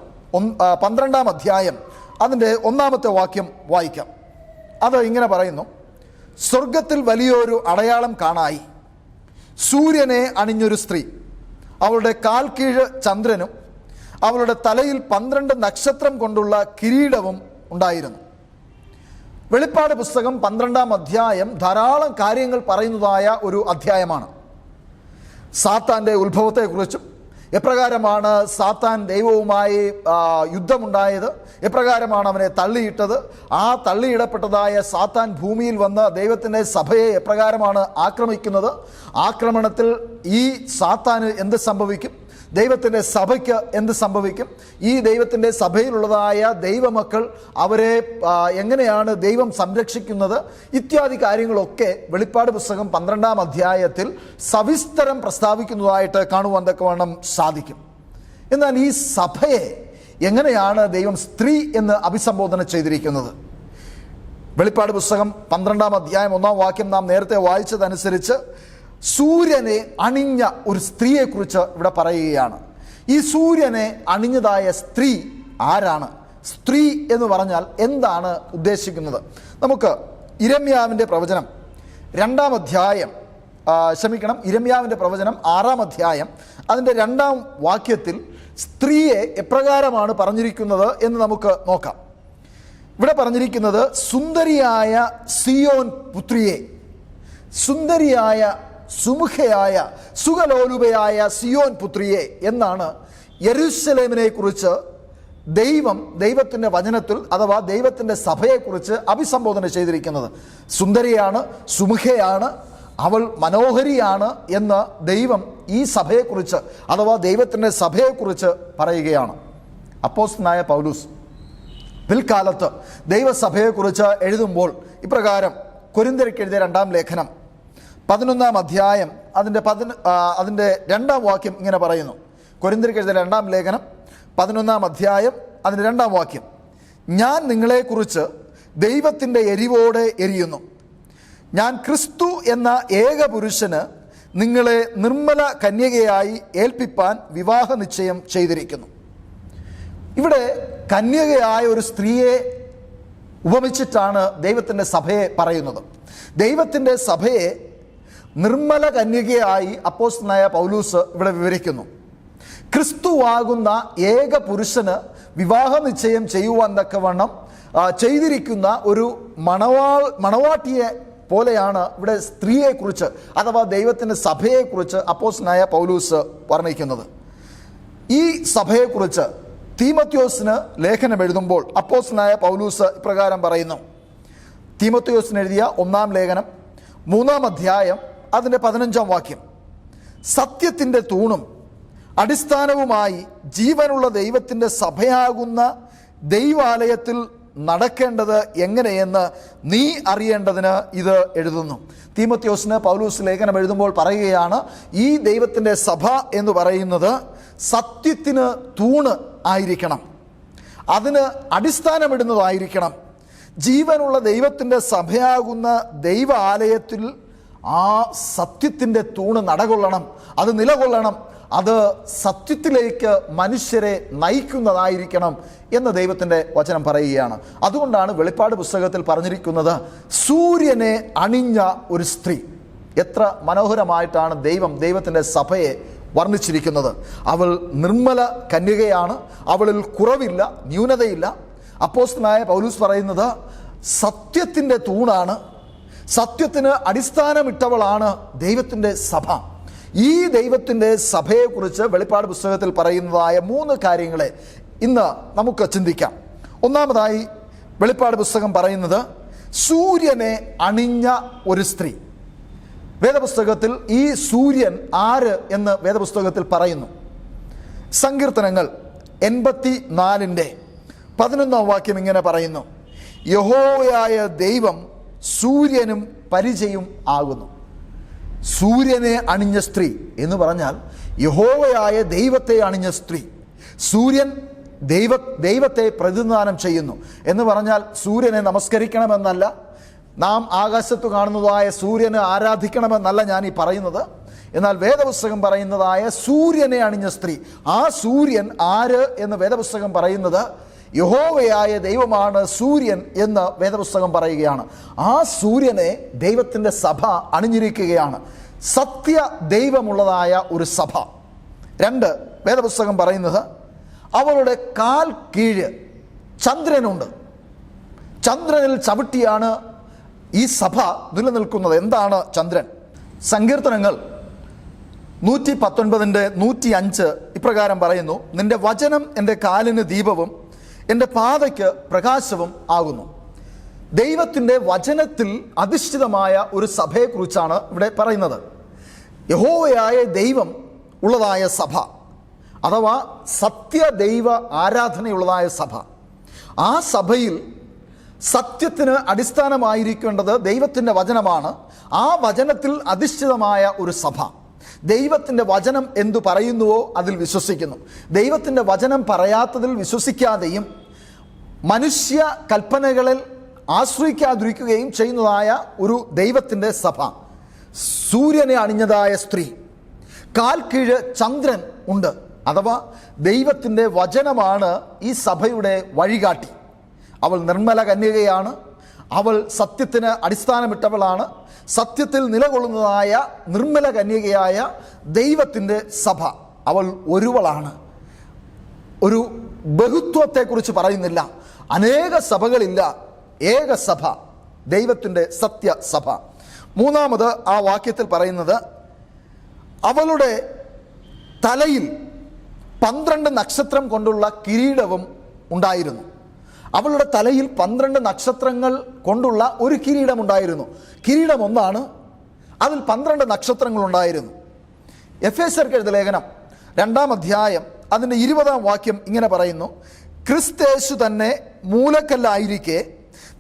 12-ാം അധ്യായം അതിൻ്റെ 1-ാമത്തെ വാക്യം വായിക്കാം. അത് ഇങ്ങനെ പറയുന്നു: സ്വർഗത്തിൽ വലിയൊരു അടയാളം കാണായി, സൂര്യനെ അണിഞ്ഞൊരു സ്ത്രീ, അവളുടെ കാൽ കീഴ് ചന്ദ്രനും അവളുടെ തലയിൽ 12 നക്ഷത്രം കൊണ്ടുള്ള കിരീടവും ഉണ്ടായിരുന്നു. വെളിപ്പാട് പുസ്തകം 12-ാം അധ്യായം ധാരാളം കാര്യങ്ങൾ പറയുന്നതായ ഒരു അധ്യായമാണ്. സാത്താൻ്റെ ഉത്ഭവത്തെക്കുറിച്ചും, എപ്രകാരമാണ് സാത്താൻ ദൈവവുമായി യുദ്ധമുണ്ടായത്, എപ്രകാരമാണ് അവനെ തള്ളിയിട്ടത്, ആ തള്ളിയിടപ്പെട്ടതായ സാത്താൻ ഭൂമിയിൽ വന്ന് ദൈവത്തിൻ്റെ സഭയെ എപ്രകാരമാണ് ആക്രമിക്കുന്നത്, ആക്രമണത്തിൽ ഈ സാത്താന് എന്ത് സംഭവിക്കും, ദൈവത്തിൻ്റെ സഭയ്ക്ക് എന്ത് സംഭവിക്കും, ഈ ദൈവത്തിൻ്റെ സഭയിലുള്ളതായ ദൈവമക്കൾ അവരെ എങ്ങനെയാണ് ദൈവം സംരക്ഷിക്കുന്നത്, ഇത്യാദി കാര്യങ്ങളൊക്കെ വെളിപ്പാട് പുസ്തകം 12-ാം അധ്യായത്തിൽ സവിസ്തരം പ്രസ്താവിക്കുന്നതായിട്ട് കാണുവാൻ തക്കവണ്ണം സാധിക്കും. എന്നാൽ ഈ സഭയെ എങ്ങനെയാണ് ദൈവം സ്ത്രീ എന്ന് അഭിസംബോധന ചെയ്തിരിക്കുന്നത്? വെളിപ്പാട് പുസ്തകം 12-ാം അധ്യായം 1-ാം വാക്യം നാം നേരത്തെ വായിച്ചതനുസരിച്ച് സൂര്യനെ അണിഞ്ഞ ഒരു സ്ത്രീയെക്കുറിച്ച് ഇവിടെ പറയുകയാണ്. ഈ സൂര്യനെ അണിഞ്ഞതായ സ്ത്രീ ആരാണ്? സ്ത്രീ എന്ന് പറഞ്ഞാൽ എന്താണ് ഉദ്ദേശിക്കുന്നത്? നമുക്ക് ഇരമ്യാവിൻ്റെ പ്രവചനം 2-ാം അധ്യായം ഇരമ്യാവിൻ്റെ പ്രവചനം 6-ാം അധ്യായം അതിൻ്റെ 2-ാം വാക്യത്തിൽ സ്ത്രീയെ എപ്രകാരമാണ് പറഞ്ഞിരിക്കുന്നത് എന്ന് നമുക്ക് നോക്കാം. ഇവിടെ പറഞ്ഞിരിക്കുന്നത് സുന്ദരിയായ സിയോൻ പുത്രിയെ, സുന്ദരിയായ സുമുഖയായ സുഖലോലുപയായ സിയോൻ പുത്രിയെ എന്നാണ് യെരൂശലേമിനെ കുറിച്ച് ദൈവത്തിൻ്റെ വചനത്തിൽ അഥവാ ദൈവത്തിൻ്റെ സഭയെക്കുറിച്ച് അഭിസംബോധന ചെയ്തിരിക്കുന്നത്. സുന്ദരിയാണ്, സുമുഖയാണ്, അവൾ മനോഹരിയാണ് എന്ന് ദൈവം ഈ സഭയെക്കുറിച്ച് അഥവാ ദൈവത്തിൻ്റെ സഭയെക്കുറിച്ച് പറയുകയാണ്. അപ്പോസ്തലനായ പൗലോസ് പിൽക്കാലത്ത് ദൈവസഭയെക്കുറിച്ച് എഴുതുമ്പോൾ ഇപ്രകാരം കൊരിന്ത്യർക്ക് എഴുതിയ 2-ാം ലേഖനം 11-ാം അധ്യായം അതിൻ്റെ 2-ാം വാക്യം ഇങ്ങനെ പറയുന്നു. കൊരിന്ത്യർക്ക് എഴുതിയ 2-ാം ലേഖനം 11-ാം അധ്യായം അതിൻ്റെ 2-ാം വാക്യം: ഞാൻ നിങ്ങളെക്കുറിച്ച് ദൈവത്തിൻ്റെ എരിവോടെ എരിയുന്നു, ഞാൻ ക്രിസ്തു എന്ന ഏക പുരുഷന് നിങ്ങളെ നിർമ്മല കന്യകയായി ഏൽപ്പിപ്പാൻ വിവാഹ നിശ്ചയം ചെയ്തിരിക്കുന്നു. ഇവിടെ കന്യകയായ ഒരു സ്ത്രീയെ ഉപമിച്ചിട്ടാണ് ദൈവത്തിൻ്റെ സഭയെ പറയുന്നത്. ദൈവത്തിൻ്റെ സഭയെ നിർമ്മല കന്യകയായി അപ്പോസ്തലനായ പൗലൂസ് ഇവിടെ വിവരിക്കുന്നു. ക്രിസ്തുവാകുന്ന ഏക പുരുഷന് വിവാഹ നിശ്ചയം ചെയ്യുവാൻ തക്കവണ്ണം ചെയ്തിരിക്കുന്ന ഒരു മണവാട്ടിയെ പോലെയാണ് ഇവിടെ സ്ത്രീയെക്കുറിച്ച് അഥവാ ദൈവത്തിൻ്റെ സഭയെക്കുറിച്ച് അപ്പോസ്തലനായ പൗലൂസ് വർണ്ണിക്കുന്നത്. ഈ സഭയെക്കുറിച്ച് തീമോഥെയോസിന് ലേഖനം എഴുതുമ്പോൾ അപ്പോസ്തലനായ പൗലൂസ് ഇപ്രകാരം പറയുന്നു. തീമോഥെയോസിന് എഴുതിയ 1-ാം ലേഖനം 3-ാം അധ്യായം അതിൻ്റെ 15-ാം വാക്യം: സത്യത്തിൻ്റെ തൂണും അടിസ്ഥാനവുമായി ജീവനുള്ള ദൈവത്തിൻ്റെ സഭയാകുന്ന ദൈവാലയത്തിൽ നടക്കേണ്ടത് എങ്ങനെയെന്ന് നീ അറിയേണ്ടതിന് ഇത് എഴുതുന്നു. തീമോഥെയോസിന് പൗലൂസ് ലേഖനം എഴുതുമ്പോൾ പറയുകയാണ്, ഈ ദൈവത്തിൻ്റെ സഭ എന്ന് പറയുന്നത് സത്യത്തിന് തൂണ് ആയിരിക്കണം, അതിന് അടിസ്ഥാനമിടുന്നതായിരിക്കണം. ജീവനുള്ള ദൈവത്തിൻ്റെ സഭയാകുന്ന ദൈവാലയത്തിൽ ആ സത്യത്തിൻ്റെ തൂണ് നടകൊള്ളണം, അത് നിലകൊള്ളണം, അത് സത്യത്തിലേക്ക് മനുഷ്യരെ നയിക്കുന്നതായിരിക്കണം എന്ന് ദൈവത്തിൻ്റെ വചനം പറയുകയാണ്. അതുകൊണ്ടാണ് വെളിപ്പാട് പുസ്തകത്തിൽ പറഞ്ഞിരിക്കുന്നത് സൂര്യനെ അണിഞ്ഞ ഒരു സ്ത്രീ. എത്ര മനോഹരമായിട്ടാണ് ദൈവത്തിൻ്റെ സഭയെ വർണ്ണിച്ചിരിക്കുന്നത്. അവൾ നിർമ്മല കന്യകയാണ്, അവളിൽ കുറവില്ല, ന്യൂനതയില്ല. അപ്പോസ്തലനായ പൗലൂസ് പറയുന്നത് സത്യത്തിൻ്റെ തൂണാണ്, സത്യത്തിന് അടിസ്ഥാനമിട്ടവളാണ് ദൈവത്തിൻ്റെ സഭ. ഈ ദൈവത്തിൻ്റെ സഭയെക്കുറിച്ച് വെളിപ്പാട് പുസ്തകത്തിൽ പറയുന്നതായ 3 കാര്യങ്ങളെ ഇന്ന് നമുക്ക് ചിന്തിക്കാം. ഒന്നാമതായി വെളിപ്പാട് പുസ്തകം പറയുന്നത് സൂര്യനെ അണിഞ്ഞ ഒരു സ്ത്രീ. വേദപുസ്തകത്തിൽ ഈ സൂര്യൻ ആര് എന്ന് വേദപുസ്തകത്തിൽ പറയുന്നു. സങ്കീർത്തനങ്ങൾ 84:11 വാക്യം ഇങ്ങനെ പറയുന്നു: യഹോവയായ ദൈവം സൂര്യനും പരിചയും ആകുന്നു. സൂര്യനെ അണിഞ്ഞ സ്ത്രീ എന്ന് പറഞ്ഞാൽ യഹോവയായ ദൈവത്തെ അണിഞ്ഞ സ്ത്രീ. സൂര്യൻ ദൈവത്തെ പ്രതിനിധാനം ചെയ്യുന്നു എന്ന് പറഞ്ഞാൽ സൂര്യനെ നമസ്കരിക്കണമെന്നല്ല, നാം ആകാശത്ത് കാണുന്നതായ സൂര്യനെ ആരാധിക്കണമെന്നല്ല ഞാൻ ഈ പറയുന്നത്. എന്നാൽ വേദപുസ്തകം പറയുന്നതായ സൂര്യനെ അണിഞ്ഞ സ്ത്രീ, ആ സൂര്യൻ ആര് എന്ന് വേദപുസ്തകം പറയുന്നത് യഹോവയായ ദൈവമാണ് സൂര്യൻ എന്ന് വേദപുസ്തകം പറയുകയാണ്. ആ സൂര്യനെ ദൈവത്തിൻ്റെ സഭ അണിഞ്ഞിരിക്കുകയാണ്, സത്യ ദൈവമുള്ളതായ ഒരു സഭ. 2, വേദപുസ്തകം പറയുന്നത് അവളുടെ കാൽ കീഴ് ചന്ദ്രനുണ്ട്. ചന്ദ്രനിൽ ചവിട്ടിയാണ് ഈ സഭ നിലനിൽക്കുന്നത്. എന്താണ് ചന്ദ്രൻ? സങ്കീർത്തനങ്ങൾ 119:105 ഇപ്രകാരം പറയുന്നു: നിന്റെ വചനം എൻ്റെ കാലിന് ദീപവും എൻ്റെ പാതയ്ക്ക് പ്രകാശവും ആകുന്നു. ദൈവത്തിൻ്റെ വചനത്തിൽ അധിഷ്ഠിതമായ ഒരു സഭയെക്കുറിച്ചാണ് ഇവിടെ പറയുന്നത്. യഹോവയായ ദൈവം ഉള്ളതായ സഭ, അഥവാ സത്യദൈവ ആരാധനയുള്ളതായ സഭ. ആ സഭയിൽ സത്യത്തിന് അടിസ്ഥാനമായിരിക്കേണ്ടത് ദൈവത്തിൻ്റെ വചനമാണ്. ആ വചനത്തിൽ അധിഷ്ഠിതമായ ഒരു സഭ. ദൈവത്തിൻ്റെ വചനം എന്തു പറയുന്നുവോ അതിൽ വിശ്വസിക്കുന്നു. ദൈവത്തിൻ്റെ വചനം പറയാത്തതിൽ വിശ്വസിക്കാതെയും മനുഷ്യ കൽപ്പനകളിൽ ആശ്രയിക്കാതിരിക്കുകയും ചെയ്യുന്നതായ ഒരു ദൈവത്തിൻ്റെ സഭ. സൂര്യനെ അണിഞ്ഞതായ സ്ത്രീ, കാൽ കീഴ് ചന്ദ്രൻ ഉണ്ട്. അഥവാ ദൈവത്തിൻ്റെ വചനമാണ് ഈ സഭയുടെ വഴികാട്ടി. അവൾ നിർമ്മല കന്യകയാണ്, അവൾ സത്യത്തിന് അടിസ്ഥാനമിട്ടവളാണ്. സത്യത്തിൽ നിലകൊള്ളുന്നതായ നിർമ്മല കന്യകയായ ദൈവത്തിൻ്റെ സഭ അവൾ ഒരുവളാണ്. ഒരു ബഹുത്വത്തെക്കുറിച്ച് പറയുന്നില്ല. അനേക സഭകളില്ല, ഏക സഭ, ദൈവത്തിൻ്റെ സത്യസഭ. 3 ആ വാക്യത്തിൽ പറയുന്നത് അവളുടെ തലയിൽ 12 നക്ഷത്രം കൊണ്ടുള്ള കിരീടവും ഉണ്ടായിരുന്നു. അവളുടെ തലയിൽ 12 നക്ഷത്രങ്ങൾ കൊണ്ടുള്ള ഒരു കിരീടമുണ്ടായിരുന്നു. കിരീടം ഒന്നാണ്, അതിൽ 12 നക്ഷത്രങ്ങൾ ഉണ്ടായിരുന്നു. എഫേസ്യർക്ക് എഴുതിയ ലേഖനം 2-ാം അധ്യായം അതിൻ്റെ 20-ാം വാക്യം ഇങ്ങനെ പറയുന്നു: ക്രിസ്തേശു തന്നെ മൂലക്കല്ലായിരിക്കെ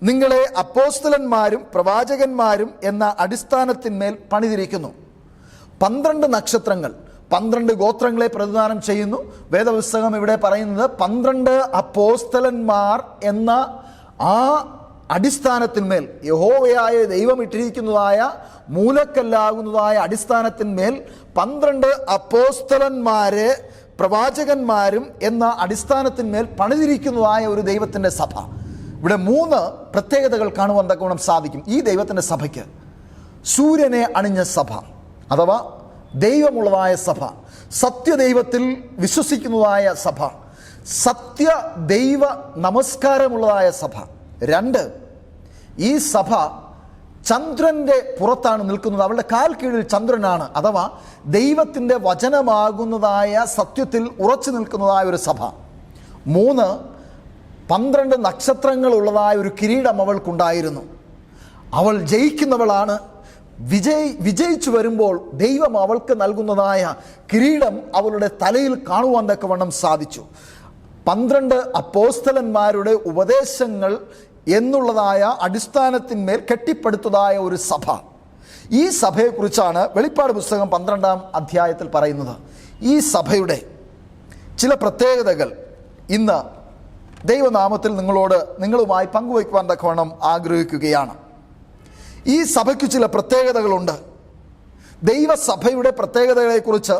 നിങ്ങളെ അപ്പോസ്തലന്മാരും പ്രവാചകന്മാരും എന്ന അടിസ്ഥാനത്തിന്മേൽ പണിതിരിക്കുന്നു. 12 നക്ഷത്രങ്ങൾ 12 ഗോത്രങ്ങളെ പ്രതിദാനം ചെയ്യുന്നു. വേദപുസ്തകം ഇവിടെ പറയുന്നത് 12 അപ്പോസ്തലന്മാർ എന്ന ആ അടിസ്ഥാനത്തിന്മേൽ, യഹോവയായ ദൈവം ഇട്ടിരിക്കുന്നതായ മൂലക്കല്ലാകുന്നതായ അടിസ്ഥാനത്തിന്മേൽ 12 അപ്പോസ്തലന്മാരെ പ്രവാചകന്മാരും എന്ന അടിസ്ഥാനത്തിന്മേൽ പണിതിരിക്കുന്നതായ ഒരു ദൈവത്തിൻ്റെ സഭ. ഇവിടെ 3 പ്രത്യേകതകൾ കാണുവാൻ തക്കവണ്ണം സാധിക്കും ഈ ദൈവത്തിൻ്റെ സഭയ്ക്ക്. സൂര്യനെ അണിഞ്ഞ സഭ, അഥവാ ദൈവമുള്ളതായ സഭ, സത്യദൈവത്തിൽ വിശ്വസിക്കുന്നതായ സഭ, സത്യദൈവ നമസ്കാരമുള്ളതായ സഭ. 2, ഈ സഭ ചന്ദ്രൻ്റെ പുറത്താണ് നിൽക്കുന്നത്. അവളുടെ കാൽ കീഴിൽ ചന്ദ്രനാണ്. അഥവാ ദൈവത്തിൻ്റെ വചനമാകുന്നതായ സത്യത്തിൽ ഉറച്ചു നിൽക്കുന്നതായ ഒരു സഭ. 3, 12 നക്ഷത്രങ്ങളുള്ളതായ ഒരു കിരീടം അവൾക്കുണ്ടായിരുന്നു. അവൾ ജയിക്കുന്നവളാണ്. വിജയിച്ചു വരുമ്പോൾ ദൈവം അവൾക്ക് നൽകുന്നതായ കിരീടം അവളുടെ തലയിൽ കാണുവാൻ തക്കവണ്ണം സാധിച്ചു. 12 അപ്പോസ്തലന്മാരുടെ ഉപദേശങ്ങൾ എന്നുള്ളതായ അടിസ്ഥാനത്തിന്മേൽ കെട്ടിപ്പടുത്തതായ ഒരു സഭ. ഈ സഭയെക്കുറിച്ചാണ് വെളിപ്പാട് പുസ്തകം 12-ാം അധ്യായത്തിൽ പറയുന്നത്. ഈ സഭയുടെ ചില പ്രത്യേകതകൾ ഇന്ന് ദൈവനാമത്തിൽ നിങ്ങളുമായി പങ്കുവയ്ക്കുവാൻ തക്കവണ്ണം ആഗ്രഹിക്കുകയാണ്. ഈ സഭയ്ക്ക് ചില പ്രത്യേകതകളുണ്ട്. ദൈവസഭയുടെ പ്രത്യേകതകളെക്കുറിച്ച്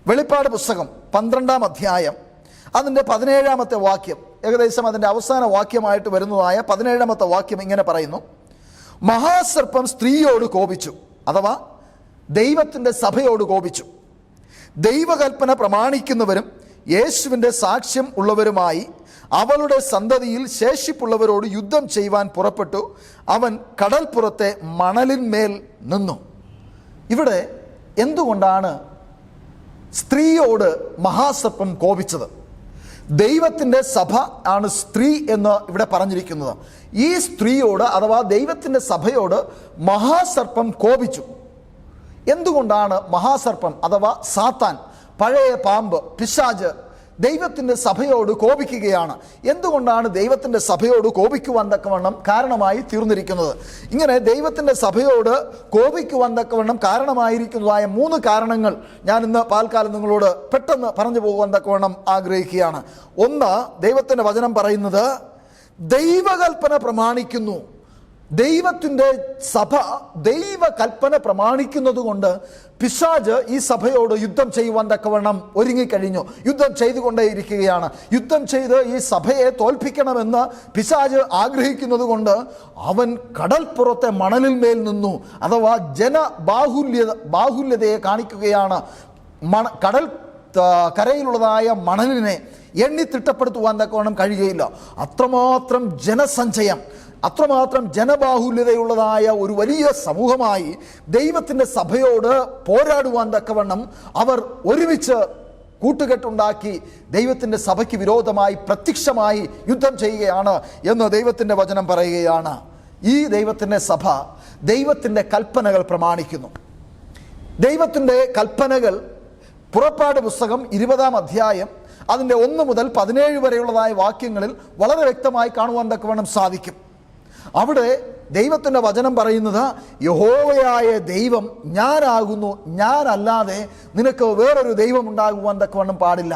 വെളിപ്പാട് പുസ്തകം 12-ാം അധ്യായം അതിൻ്റെ 17-ാമത്തെ വാക്യം, ഏകദേശം അതിൻ്റെ അവസാന വാക്യമായിട്ട് വരുന്നതായ 17-ാമത്തെ വാക്യം ഇങ്ങനെ പറയുന്നു: മഹാസർപ്പം സ്ത്രീയോട് കോപിച്ചു, അഥവാ ദൈവത്തിൻ്റെ സഭയോട് കോപിച്ചു. ദൈവകൽപ്പന പ്രമാണിക്കുന്നവരും യേശുവിൻ്റെ സാക്ഷ്യം ഉള്ളവരുമായി അവളുടെ സന്തതിയിൽ ശേഷിപ്പുള്ളവരോട് യുദ്ധം ചെയ്യുവാൻ പുറപ്പെട്ടു. അവൻ കടൽപ്പുറത്തെ മണലിന്മേൽ നിന്നു. ഇവിടെ എന്തുകൊണ്ടാണ് സ്ത്രീയോട് മഹാസർപ്പം കോപിച്ചത്? ദൈവത്തിൻ്റെ സഭ ആണ് സ്ത്രീ എന്ന് ഇവിടെ പറഞ്ഞിരിക്കുന്നത്. ഈ സ്ത്രീയോട് അഥവാ ദൈവത്തിൻ്റെ സഭയോട് മഹാസർപ്പം കോപിച്ചു. എന്തുകൊണ്ടാണ് മഹാസർപ്പം അഥവാ സാത്താൻ, പഴയ പാമ്പ്, പിശാച് ദൈവത്തിൻ്റെ സഭയോട് കോപിക്കുകയാണ്? എന്തുകൊണ്ടാണ് ദൈവത്തിൻ്റെ സഭയോട് കോപിക്കുവാൻ തക്കവണ്ണം കാരണമായി തീർന്നിരിക്കുന്നത്? ഇങ്ങനെ ദൈവത്തിൻ്റെ സഭയോട് കോപിക്കുവാൻ തക്കവണ്ണം കാരണമായിരിക്കുന്നതായ 3 കാരണങ്ങൾ ഞാൻ ഇന്ന് പാൽക്കാലം നിങ്ങളോട് പെട്ടെന്ന് പറഞ്ഞു പോകുവാൻ തക്കവണ്ണം ആഗ്രഹിക്കുകയാണ്. ഒന്ന്, ദൈവത്തിൻ്റെ വചനം പറയുന്നത് ദൈവകൽപ്പന പ്രമാണിക്കുന്നു. ദൈവത്തിൻ്റെ സഭ ദൈവകൽപ്പന പ്രമാണിക്കുന്നത് കൊണ്ട് പിശാച് ഈ സഭയോട് യുദ്ധം ചെയ്യുവാൻ തക്കവണ്ണം ഒരുങ്ങിക്കഴിഞ്ഞു. യുദ്ധം ചെയ്തുകൊണ്ടേയിരിക്കുകയാണ്. യുദ്ധം ചെയ്ത് ഈ സഭയെ തോൽപ്പിക്കണമെന്ന് പിശാച് ആഗ്രഹിക്കുന്നത് കൊണ്ട് അവൻ കടൽപ്പുറത്തെ മണലിന്മേൽ നിന്നു. അഥവാ ബാഹുല്യതയെ കാണിക്കുകയാണ്. കടൽ കരയിലുള്ളതായ മണലിനെ എണ്ണി തിട്ടപ്പെടുത്തുവാൻ തക്കവണ്ണം കഴിയുകയില്ല. അത്രമാത്രം ജനസഞ്ചയം, അത്രമാത്രം ജനബാഹുല്യതയുള്ളതായ ഒരു വലിയ സമൂഹമായി ദൈവത്തിൻ്റെ സഭയോട് പോരാടുവാൻ തക്കവണ്ണം അവർ ഒരുമിച്ച് കൂട്ടുകെട്ടുണ്ടാക്കി ദൈവത്തിൻ്റെ സഭയ്ക്ക് വിരോധമായി പ്രത്യക്ഷമായി യുദ്ധം ചെയ്യുകയാണ് എന്ന് ദൈവത്തിൻ്റെ വചനം പറയുകയാണ്. ഈ ദൈവത്തിൻ്റെ സഭ ദൈവത്തിൻ്റെ കൽപ്പനകൾ പ്രമാണിക്കുന്നു. ദൈവത്തിൻ്റെ കൽപ്പനകൾ പുറപ്പാട് പുസ്തകം 20-ാം അധ്യായം അതിൻ്റെ 1 മുതൽ 17 വരെയുള്ളതായ വാക്യങ്ങളിൽ വളരെ വ്യക്തമായി കാണുവാൻ തക്കവണ്ണം സാധിക്കും. അവിടെ ദൈവത്തിൻ്റെ വചനം പറയുന്നത്, യഹോവയായ ദൈവം ഞാനാകുന്നു, ഞാനല്ലാതെ നിനക്ക് വേറൊരു ദൈവം ഉണ്ടാകുവാൻ തക്കവണ്ണം പാടില്ല.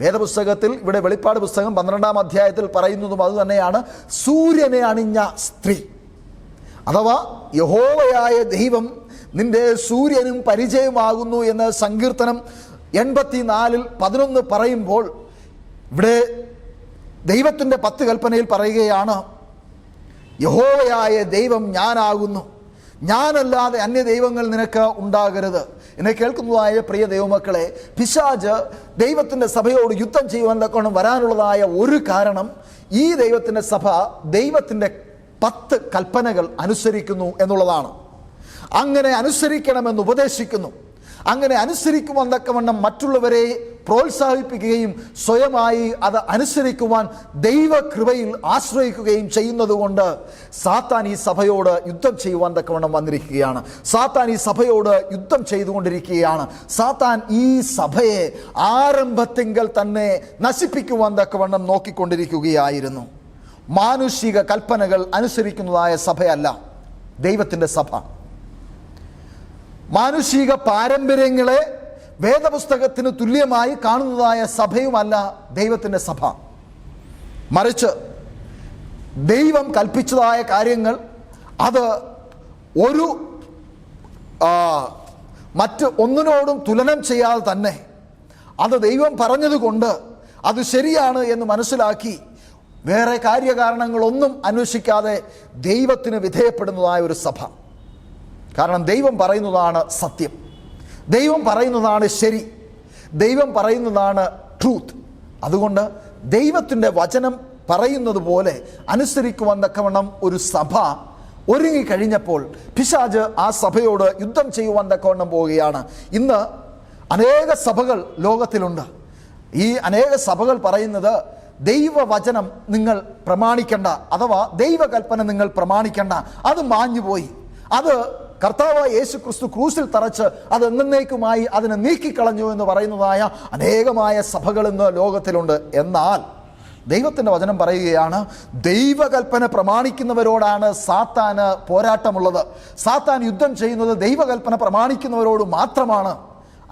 വേദപുസ്തകത്തിൽ ഇവിടെ വെളിപ്പാട് പുസ്തകം 12-ാം അധ്യായത്തിൽ പറയുന്നതും അതുതന്നെയാണ്. സൂര്യനെ അണിഞ്ഞ സ്ത്രീ അഥവാ യഹോവയായ ദൈവം നിന്റെ സൂര്യനും പരിചയമാകുന്നു എന്ന് സങ്കീർത്തനം 84:11 പറയുമ്പോൾ ഇവിടെ ദൈവത്തിൻ്റെ 10 കൽപ്പനയിൽ പറയുകയാണ്, യഹോവയായ ദൈവം ഞാനാകുന്നു, ഞാനല്ലാതെ അന്യ ദൈവങ്ങൾ നിനക്ക് ഉണ്ടാകരുത്. എന്നെ കേൾക്കുന്നതായ പ്രിയ ദൈവമക്കളെ, പിശാച് ദൈവത്തിൻ്റെ സഭയോട് യുദ്ധം ചെയ്യുവാൻ തക്കവണ്ണം വരാനുള്ളതായ ഒരു കാരണം ഈ ദൈവത്തിൻ്റെ സഭ ദൈവത്തിൻ്റെ 10 കൽപ്പനകൾ അനുസരിക്കുന്നു എന്നുള്ളതാണ്. അങ്ങനെ അനുസരിക്കണമെന്ന് ഉപദേശിക്കുന്നു. അങ്ങനെ അനുസരിക്കുവാൻ തക്കവണ്ണം മറ്റുള്ളവരെ പ്രോത്സാഹിപ്പിക്കുകയും സ്വയമായി അത് അനുസരിക്കുവാൻ ദൈവകൃപയിൽ ആശ്രയിക്കുകയും ചെയ്യുന്നത് കൊണ്ട് സാത്താൻ ഈ സഭയോട് യുദ്ധം ചെയ്യുവാൻ തക്കവണ്ണം വന്നിരിക്കുകയാണ്. സാത്താൻ ഈ സഭയോട് യുദ്ധം ചെയ്തുകൊണ്ടിരിക്കുകയാണ്. സാത്താൻ ഈ സഭയെ ആരംഭത്തിങ്കൽ തന്നെ നശിപ്പിക്കുവാൻ തക്കവണ്ണം നോക്കിക്കൊണ്ടിരിക്കുകയായിരുന്നു. മാനുഷിക കൽപ്പനകൾ അനുസരിക്കുന്നതായ സഭയല്ല ദൈവത്തിൻ്റെ സഭ. മാനുഷിക പാരമ്പര്യങ്ങളെ വേദപുസ്തകത്തിന് തുല്യമായി കാണുന്നതായ സഭയുമല്ല ദൈവത്തിൻ്റെ സഭ. മറിച്ച് ദൈവം കൽപ്പിച്ചതായ കാര്യങ്ങൾ അത് ഒരു മറ്റ് ഒന്നിനോടും തുലനം ചെയ്യാതെ തന്നെ അത് ദൈവം പറഞ്ഞതുകൊണ്ട് അത് ശരിയാണ് എന്ന് മനസ്സിലാക്കി വേറെ കാര്യകാരണങ്ങളൊന്നും അന്വേഷിക്കാതെ ദൈവത്തിന് വിധേയപ്പെടുന്നതായ ഒരു സഭ. കാരണം ദൈവം പറയുന്നതാണ് സത്യം, ദൈവം പറയുന്നതാണ് ശരി, ദൈവം പറയുന്നതാണ് ട്രൂത്ത്. അതുകൊണ്ട് ദൈവത്തിൻ്റെ വചനം പറയുന്നത് പോലെ അനുസരിക്കുവാൻ തക്കവണ്ണം ഒരു സഭ ഒരുങ്ങിക്കഴിഞ്ഞപ്പോൾ പിശാച് ആ സഭയോട് യുദ്ധം ചെയ്യുവാൻ തക്കവണ്ണം പോവുകയാണ്. ഇന്ന് അനേക സഭകൾ ലോകത്തിലുണ്ട്. ഈ അനേക സഭകൾ പറയുന്നത് ദൈവവചനം നിങ്ങൾ പ്രമാണിക്കണ്ട, അഥവാ ദൈവകൽപ്പന നിങ്ങൾ പ്രമാണിക്കണ്ട, അത് മാഞ്ഞുപോയി, അത് കർത്താവായ യേശു ക്രിസ്തു ക്രൂസിൽ തറച്ച് അത് എന്നേക്കുമായി അതിനെ നീക്കിക്കളഞ്ഞു എന്ന് പറയുന്നതായ അനേകമായ സഭകൾ ഇന്ന് ലോകത്തിലുണ്ട്. എന്നാൽ ദൈവത്തിൻ്റെ വചനം പറയുകയാണ്, ദൈവകൽപ്പന പ്രമാണിക്കുന്നവരോടാണ് സാത്താന് പോരാട്ടമുള്ളത്. സാത്താൻ യുദ്ധം ചെയ്യുന്നത് ദൈവകൽപ്പന പ്രമാണിക്കുന്നവരോട് മാത്രമാണ്.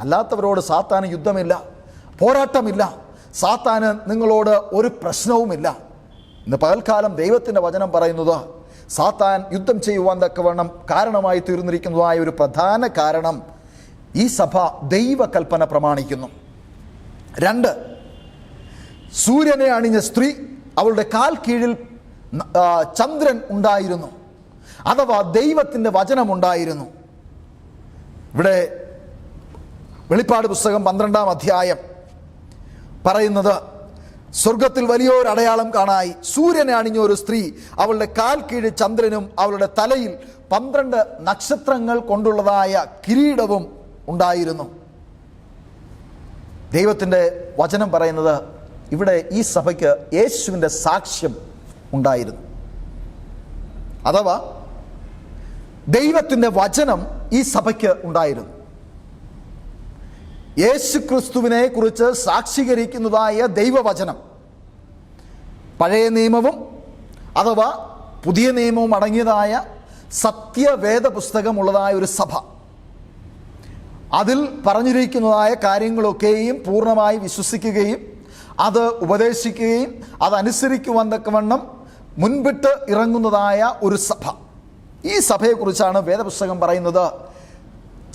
അല്ലാത്തവരോട് സാത്താന് യുദ്ധമില്ല, പോരാട്ടമില്ല. സാത്താന് നിങ്ങളോട് ഒരു പ്രശ്നവുമില്ല. ഇന്ന് പകൽക്കാലം ദൈവത്തിൻ്റെ വചനം പറയുന്നത് സാത്താൻ യുദ്ധം ചെയ്യുവാൻ തക്കവണ്ണം കാരണമായി തീർന്നിരിക്കുന്നതായ ഒരു പ്രധാന കാരണം ഈ സഭ ദൈവകൽപ്പന പ്രമാണിക്കുന്നു. 2, സൂര്യനെ അണിഞ്ഞ സ്ത്രീ, അവളുടെ കാൽ കീഴിൽ ചന്ദ്രൻ ഉണ്ടായിരുന്നു, അഥവാ ദൈവത്തിൻ്റെ വചനമുണ്ടായിരുന്നു. ഇവിടെ വെളിപ്പാട് പുസ്തകം 12-ാം അധ്യായം പറയുന്നത് സ്വർഗത്തിൽ വലിയൊരു അടയാളം കാണായി. സൂര്യനെ അണിഞ്ഞ ഒരു സ്ത്രീ, അവളുടെ കാൽ കീഴ് ചന്ദ്രനും അവളുടെ തലയിൽ 12 നക്ഷത്രങ്ങൾ കൊണ്ടുള്ളതായ കിരീടവും ഉണ്ടായിരുന്നു. ദൈവത്തിൻ്റെ വചനം പറയുന്നത് ഇവിടെ ഈ സഭയ്ക്ക് യേശുവിൻ്റെ സാക്ഷ്യം ഉണ്ടായിരുന്നു. അഥവാ ദൈവത്തിൻ്റെ വചനം ഈ സഭയ്ക്ക് ഉണ്ടായിരുന്നു. യേശു ക്രിസ്തുവിനെ കുറിച്ച് സാക്ഷീകരിക്കുന്നതായ ദൈവവചനം, പഴയ നിയമവും അഥവാ പുതിയ നിയമവും അടങ്ങിയതായ സത്യവേദ പുസ്തകമുള്ളതായ ഒരു സഭ, അതിൽ പറഞ്ഞിരിക്കുന്നതായ കാര്യങ്ങളൊക്കെയും പൂർണ്ണമായി വിശ്വസിക്കുകയും അത് ഉപദേശിക്കുകയും അതനുസരിക്കുവാൻ തക്കവണ്ണം മുൻപിട്ട് ഇറങ്ങുന്നതായ ഒരു സഭ. ഈ സഭയെക്കുറിച്ചാണ് വേദപുസ്തകം പറയുന്നത്.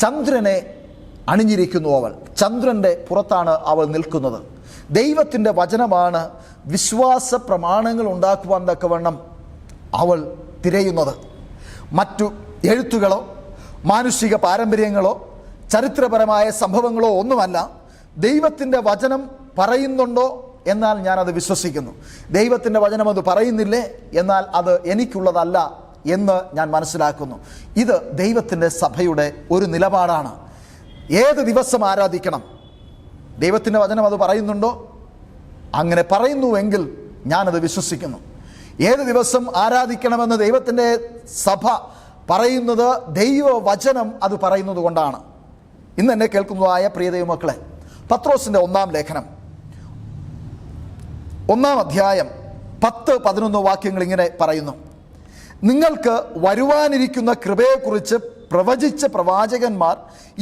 ചന്ദ്രനെ അണിഞ്ഞിരിക്കുന്നു അവൾ, ചന്ദ്രൻ്റെ പുറത്താണ് അവൾ നിൽക്കുന്നത്. ദൈവത്തിൻ്റെ വചനമാണ് വിശ്വാസ പ്രമാണങ്ങൾ ഉണ്ടാക്കുവാൻ തക്കവണ്ണം അവൾ തിരയുന്നത്. മറ്റു എഴുത്തുകളോ മാനുഷിക പാരമ്പര്യങ്ങളോ ചരിത്രപരമായ സംഭവങ്ങളോ ഒന്നുമല്ല. ദൈവത്തിൻ്റെ വചനം പറയുന്നുണ്ടോ എന്നാൽ ഞാനത് വിശ്വസിക്കുന്നു. ദൈവത്തിൻ്റെ വചനം അത് പറയുന്നില്ലേ എന്നാൽ അത് എനിക്കുള്ളതല്ല എന്ന് ഞാൻ മനസ്സിലാക്കുന്നു. ഇത് ദൈവത്തിൻ്റെ സഭയുടെ ഒരു നിലപാടാണ്. ഏത് ദിവസം ആരാധിക്കണം, ദൈവത്തിൻ്റെ വചനം അത് പറയുന്നുണ്ടോ? അങ്ങനെ പറയുന്നുവെങ്കിൽ ഞാനത് വിശ്വസിക്കുന്നു. ഏത് ദിവസം ആരാധിക്കണമെന്ന് ദൈവത്തിൻ്റെ സഭ പറയുന്നത് ദൈവവചനം അത് പറയുന്നത് കൊണ്ടാണ്. ഇന്ന് എന്നെ കേൾക്കുന്നതായ പ്രിയ ദൈവമക്കളെ, പത്രോസിൻ്റെ 1-ാം ലേഖനം 1-ാം അധ്യായം 10-11 വാക്യങ്ങൾ ഇങ്ങനെ പറയുന്നു: നിങ്ങൾക്ക് വരുവാനിരിക്കുന്ന കൃപയെക്കുറിച്ച് പ്രവചിച്ച പ്രവാചകന്മാർ